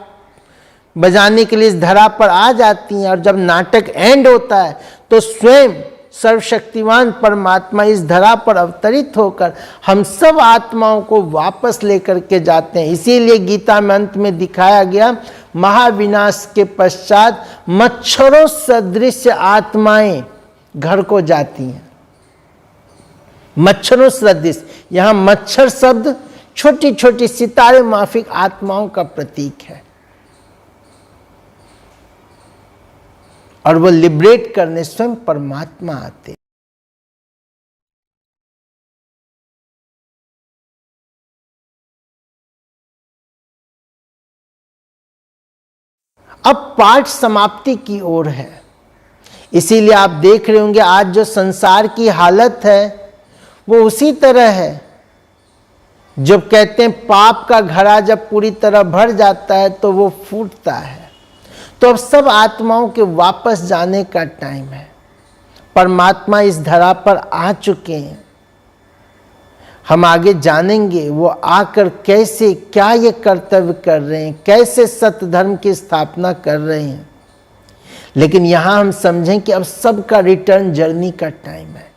बजाने के लिए इस धरा पर आ जाती हैं, और जब नाटक एंड होता है तो स्वयं सर्वशक्तिमान परमात्मा इस धरा पर अवतरित होकर हम सब आत्माओं को वापस लेकर के जाते हैं। इसीलिए गीता में अंत में दिखाया गया, महाविनाश के पश्चात मच्छरों सदृश आत्माएं घर को जाती हैं। मच्छरों सदृश, यहां मच्छर शब्द छोटी छोटी सितारे माफिक आत्माओं का प्रतीक है, और वो लिबरेट करने स्वयं परमात्मा आते। अब पाठ समाप्ति की ओर है। इसीलिए आप देख रहे होंगे आज जो संसार की हालत है वो उसी तरह है। जब कहते हैं पाप का घड़ा जब पूरी तरह भर जाता है तो वो फूटता है। तो अब सब आत्माओं के वापस जाने का टाइम है। परमात्मा इस धरा पर आ चुके हैं। हम आगे जानेंगे वो आकर कैसे क्या ये कर्तव्य कर रहे हैं, कैसे सत्य धर्म की स्थापना कर रहे हैं। लेकिन यहाँ हम समझें कि अब सबका रिटर्न जर्नी का टाइम है।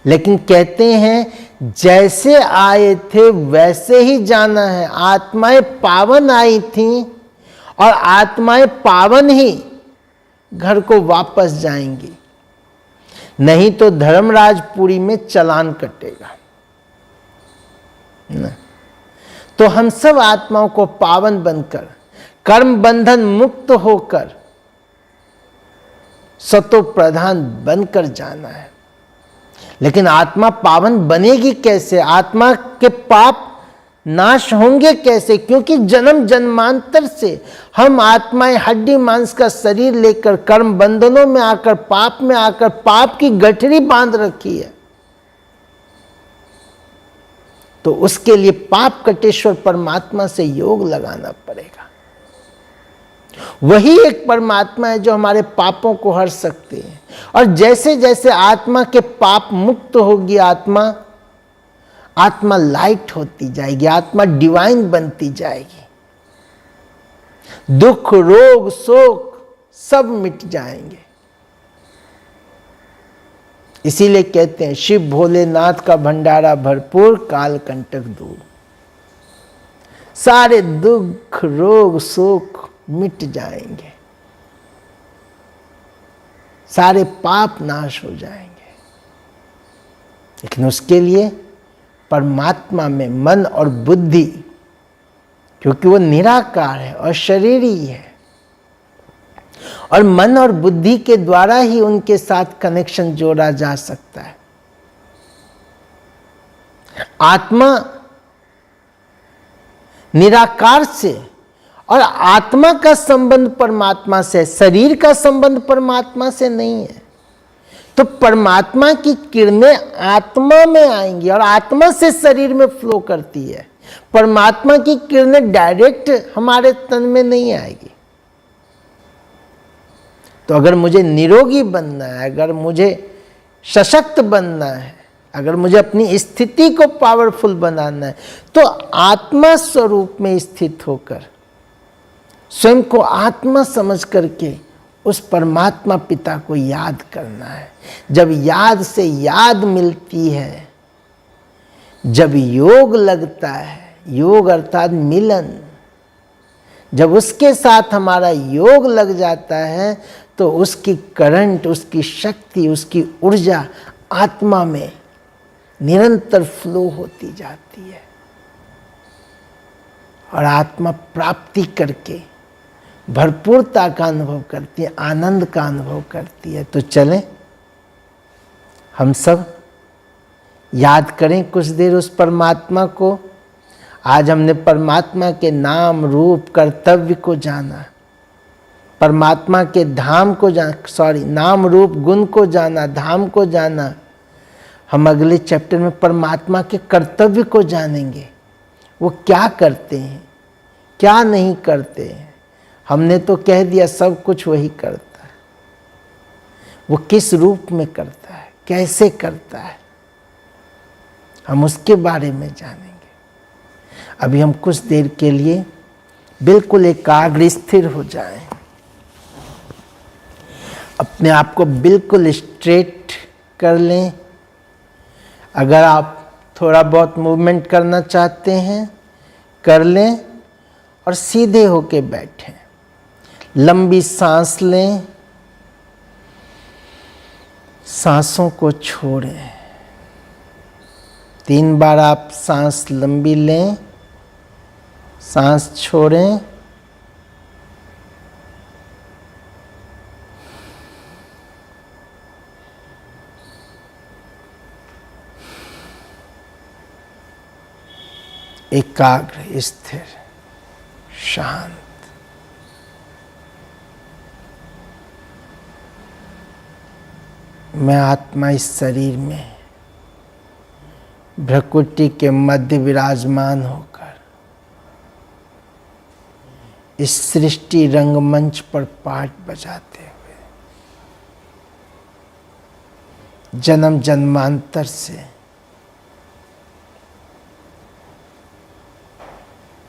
लेकिन कहते हैं जैसे आए थे वैसे ही जाना है। आत्माएं पावन आई थीं और आत्माएं पावन ही घर को वापस जाएंगी, नहीं तो धर्मराजपुरी में चालान कटेगा न। तो हम सब आत्माओं को पावन बनकर, कर्म बंधन मुक्त होकर सतो प्रधान बनकर जाना है। लेकिन आत्मा पावन बनेगी कैसे, आत्मा के पाप नाश होंगे कैसे? क्योंकि जन्म जन्मांतर से हम आत्माएं हड्डी मांस का शरीर लेकर कर्म बंधनों में आकर, पाप में आकर, पाप की गठरी बांध रखी है। तो उसके लिए पाप कटेश्वर परमात्मा से योग लगाना पड़ेगा। वही एक परमात्मा है जो हमारे पापों को हर सकते हैं। और जैसे जैसे आत्मा के पाप मुक्त होगी, आत्मा लाइट होती जाएगी, आत्मा डिवाइन बनती जाएगी, दुख रोग शोक सब मिट जाएंगे। इसीलिए कहते हैं शिव भोलेनाथ का भंडारा भरपूर, काल कंटक दूर। सारे दुख रोग शोक मिट जाएंगे, सारे पाप नाश हो जाएंगे। लेकिन उसके लिए परमात्मा में मन और बुद्धि, क्योंकि वो निराकार है और शरीरी है, और मन और बुद्धि के द्वारा ही उनके साथ कनेक्शन जोड़ा जा सकता है। आत्मा निराकार से और आत्मा का संबंध परमात्मा से, शरीर का संबंध परमात्मा से नहीं है। तो परमात्मा की किरणें आत्मा में आएंगी और आत्मा से शरीर में फ्लो करती है। परमात्मा की किरणें डायरेक्ट हमारे तन में नहीं आएगी। तो अगर मुझे निरोगी बनना है, अगर मुझे सशक्त बनना है, अगर मुझे अपनी स्थिति को पावरफुल बनाना है, तो आत्मा स्वरूप में स्थित होकर, स्वयं को आत्मा समझ करके उस परमात्मा पिता को याद करना है। जब याद से याद मिलती है, जब योग लगता है, योग अर्थात मिलन, जब उसके साथ हमारा योग लग जाता है, तो उसकी करंट, उसकी शक्ति, उसकी ऊर्जा आत्मा में निरंतर फ्लो होती जाती है और आत्मा प्राप्ति करके भरपूरता का अनुभव करती है, आनंद का अनुभव करती है। तो चलें हम सब याद करें कुछ देर उस परमात्मा को। आज हमने परमात्मा के नाम रूप कर्तव्य को जाना, परमात्मा के धाम को नाम रूप गुण को जाना, धाम को जाना। हम अगले चैप्टर में परमात्मा के कर्तव्य को जानेंगे। वो क्या करते हैं, क्या नहीं करते हैं। हमने तो कह दिया सब कुछ वही करता है। वो किस रूप में करता है, कैसे करता है, हम उसके बारे में जानेंगे। अभी हम कुछ देर के लिए बिल्कुल एकाग्र स्थिर हो जाएं, अपने आप को बिल्कुल स्ट्रेट कर लें। अगर आप थोड़ा बहुत मूवमेंट करना चाहते हैं कर लें और सीधे होके बैठें। लंबी सांस लें, सांसों को छोड़ें। 3 बार आप सांस लंबी लें, सांस छोड़ें, एकाग्र स्थिर शांत। मैं आत्मा इस शरीर में भ्रकुटी के मध्य विराजमान होकर इस सृष्टि रंगमंच पर पाठ बजाते हुए जन्म जन्मांतर से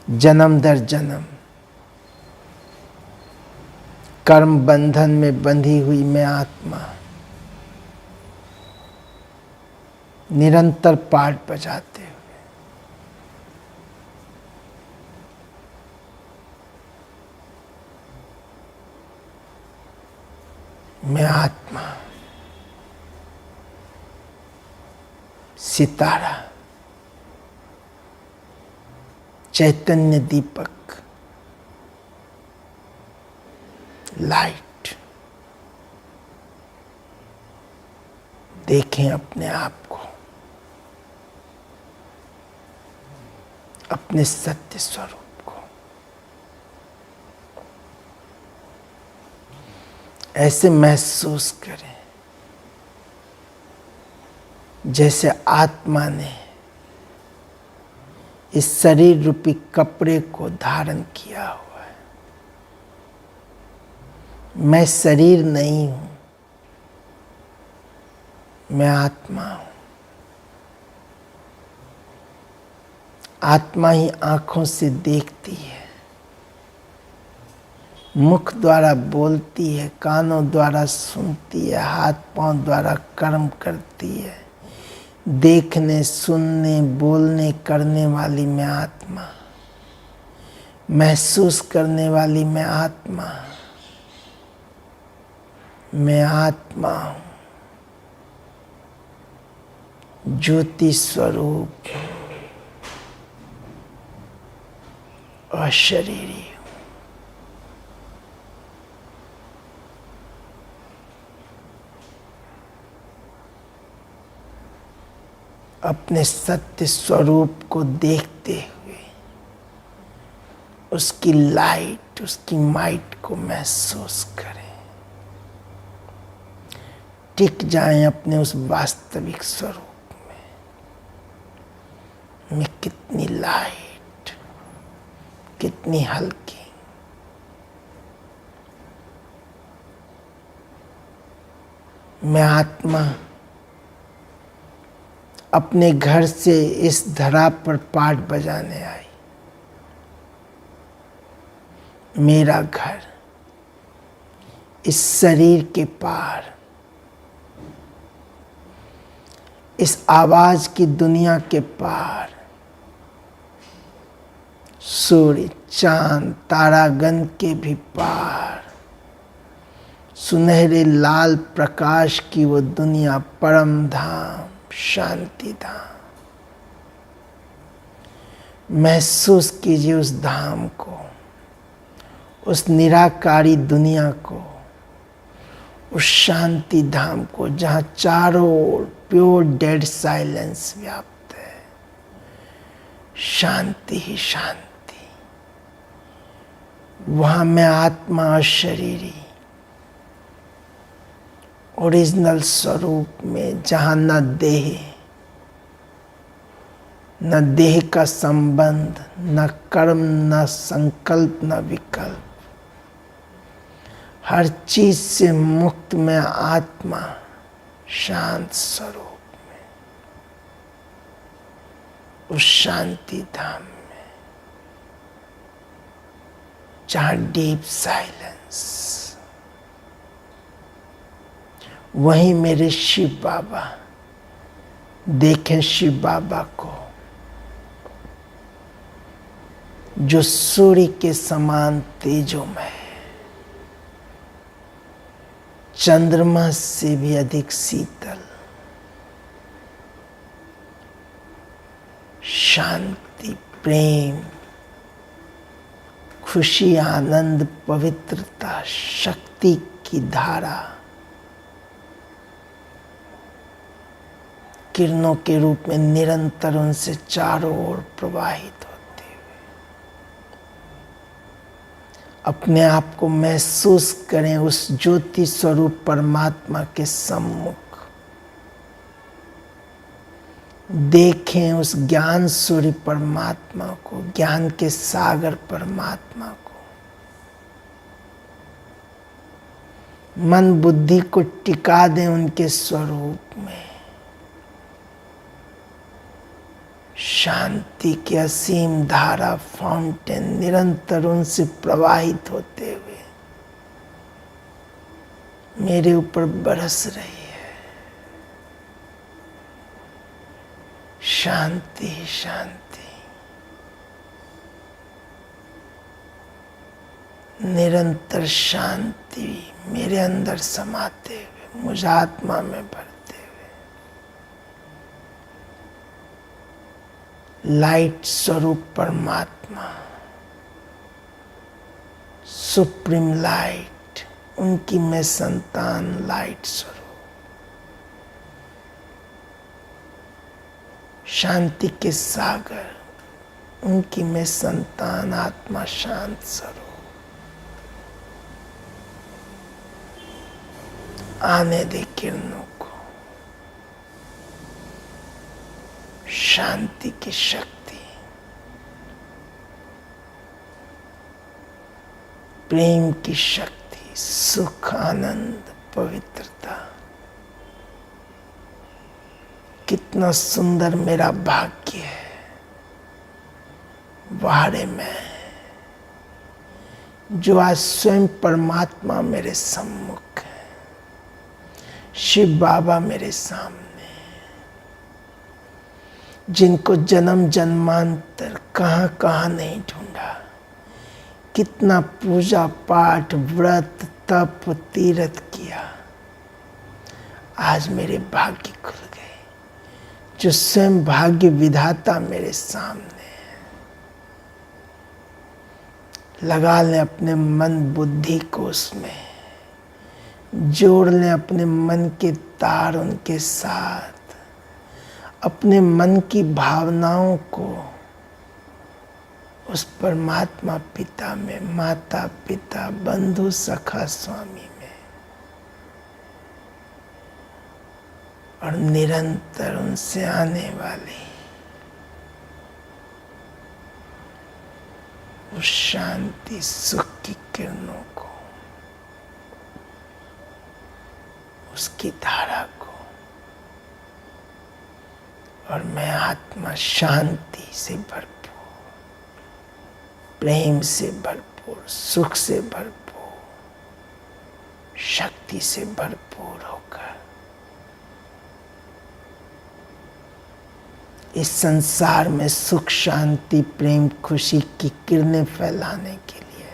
जन्म दर जन्म कर्म बंधन में बंधी हुई मैं आत्मा निरंतर पाठ बजाते हुए मैं आत्मा सितारा चैतन्य दीपक लाइट देखें अपने आप को, अपने सत्य स्वरूप को। ऐसे महसूस करें जैसे आत्मा ने इस शरीर रूपी कपड़े को धारण किया हुआ है। मैं शरीर नहीं हूं, मैं आत्मा हूं। आत्मा ही आंखों से देखती है, मुख द्वारा बोलती है, कानों द्वारा सुनती है, हाथ पांव द्वारा कर्म करती है। देखने, सुनने, बोलने, करने वाली मैं आत्मा, महसूस करने वाली मैं आत्मा, मैं आत्मा हूं, ज्योति स्वरूप अशरीरी। अपने सत्य स्वरूप को देखते हुए उसकी लाइट, उसकी माइट को महसूस करें। टिक जाएं अपने उस वास्तविक स्वरूप में। मैं कितनी लाइट, कितनी हल्की। मैं आत्मा अपने घर से इस धरा पर पाठ बजाने आई। मेरा घर इस शरीर के पार, इस आवाज की दुनिया के पार, सूर्य, चांद, तारागण के भी पार, सुनहरे लाल प्रकाश की वो दुनिया, परम धाम, शांति धाम। महसूस कीजिए उस धाम को, उस निराकारी दुनिया को, उस शांति धाम को जहां चारों ओर प्योर डेड साइलेंस व्याप्त है। शांति ही शांति। वहां मैं आत्मा शरीरी ओरिजिनल स्वरूप में, जहां न देह का संबंध, न कर्म, न संकल्प, न विकल्प, हर चीज से मुक्त मैं आत्मा, शांत स्वरूप में, उस शांति धाम में जहां डीप साइलेंस। वहीं मेरे शिव बाबा, देखें शिव बाबा को जो सूर्य के समान तेजोमय, चंद्रमा से भी अधिक शीतल, शांति, प्रेम, खुशी, आनंद, पवित्रता, शक्ति की धारा किरणों के रूप में निरंतर उनसे चारों ओर प्रवाहित होते हुए अपने आप को महसूस करें उस ज्योति स्वरूप परमात्मा के सम्मुख। देखें उस ज्ञान सूर्य परमात्मा को, ज्ञान के सागर परमात्मा को। मन बुद्धि को टिका दें उनके स्वरूप में। शांति की असीम धारा, फाउंटेन निरंतर उनसे प्रवाहित होते हुए मेरे ऊपर बरस रही है। शांति शांति, निरंतर शांति मेरे अंदर समाते हुए, मुझ आत्मा में भरते हुए। लाइट स्वरूप परमात्मा, सुप्रीम लाइट, उनकी मैं संतान लाइट स्वरूप। शांति के सागर, उनकी मैं संतान, आत्मा शांत स्वरूप। आने दे किरणों को, शांति की शक्ति, प्रेम की शक्ति, सुख, आनंद, पवित्रता। कितना सुंदर मेरा भाग्य है, वारे मैं जो आज स्वयं परमात्मा मेरे सम्मुख है, शिव बाबा मेरे सामने, जिनको जन्म जन्मांतर कहाँ कहाँ नहीं ढूंढा, कितना पूजा पाठ, व्रत, तप, तीर्थ किया, आज मेरे भाग्य खुल गए। जो स्वयं भाग्य विधाता मेरे सामने है, लगा लें अपने मन बुद्धि को, उसमें जोड़ लें अपने मन के तार उनके साथ, अपने मन की भावनाओं को उस परमात्मा पिता में, माता पिता, बंधु, सखा, स्वामी में, और निरंतर उनसे आने वाली उस शांति सुख की किरणों को, उसकी धारा को, और मैं आत्मा शांति से भरपूर, प्रेम से भरपूर, सुख से भरपूर, शक्ति से भरपूर होकर इस संसार में सुख, शांति, प्रेम, खुशी की किरणें फैलाने के लिए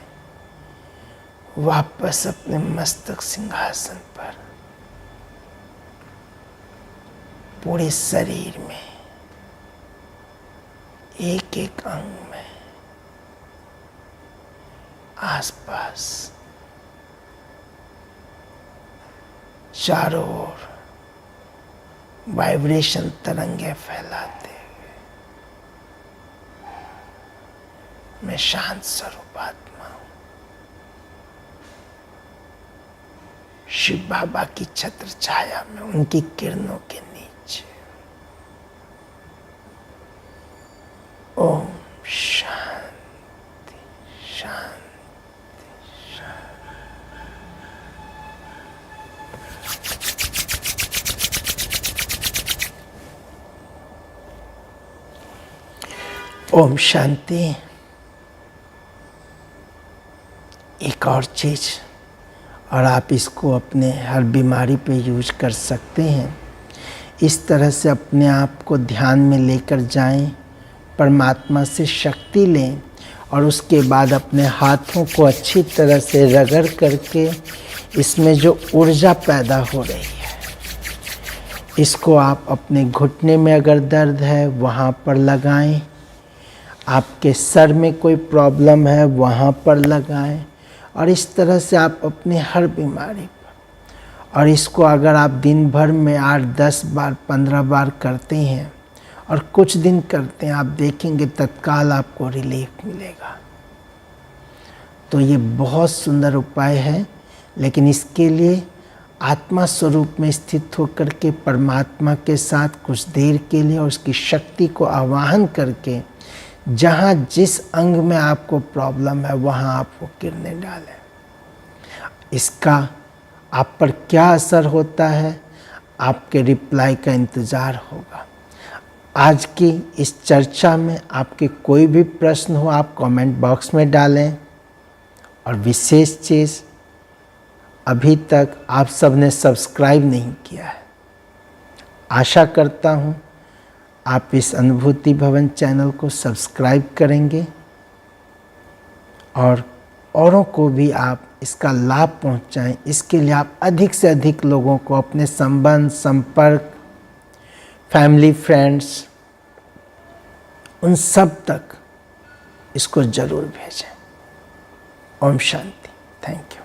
वापस अपने मस्तक सिंहासन पर, पूरे शरीर में, एक एक अंग में, आसपास, चारों ओर वाइब्रेशन तरंगे फैलाते हुए मैं शांत स्वरूप आत्मा हूं, शिव बाबा की छत्र छाया में, उनकी किरणों के नीचे। ओम शांति शांति शांति। ओम शांति। एक और चीज, और आप इसको अपने हर बीमारी पे यूज कर सकते हैं। इस तरह से अपने आप को ध्यान में लेकर जाएं, परमात्मा से शक्ति लें, और उसके बाद अपने हाथों को अच्छी तरह से रगड़ करके इसमें जो ऊर्जा पैदा हो रही है, इसको आप अपने घुटने में अगर दर्द है वहाँ पर लगाएं, आपके सर में कोई प्रॉब्लम है वहाँ पर लगाएं, और इस तरह से आप अपने हर बीमारी पर, और इसको अगर आप दिन भर में 8-10 बार 15 बार करते हैं और कुछ दिन करते हैं, आप देखेंगे तत्काल आपको रिलीफ मिलेगा। तो ये बहुत सुंदर उपाय है, लेकिन इसके लिए आत्मा स्वरूप में स्थित होकर के परमात्मा के साथ कुछ देर के लिए, और उसकी शक्ति को आवाहन करके जहाँ जिस अंग में आपको प्रॉब्लम है वहाँ आप वो किरणें डालें। इसका आप पर क्या असर होता है, आपके रिप्लाई का इंतज़ार होगा। आज की इस चर्चा में आपके कोई भी प्रश्न हो आप कमेंट बॉक्स में डालें। और विशेष चीज़, अभी तक आप सबने सब्सक्राइब नहीं किया है, आशा करता हूँ आप इस अनुभूति भवन चैनल को सब्सक्राइब करेंगे, और औरों को भी आप इसका लाभ पहुंचाएं। इसके लिए आप अधिक से अधिक लोगों को, अपने संबंध, संपर्क, फैमिली, फ्रेंड्स, उन सब तक इसको जरूर भेजें। ओम शांति। Thank you.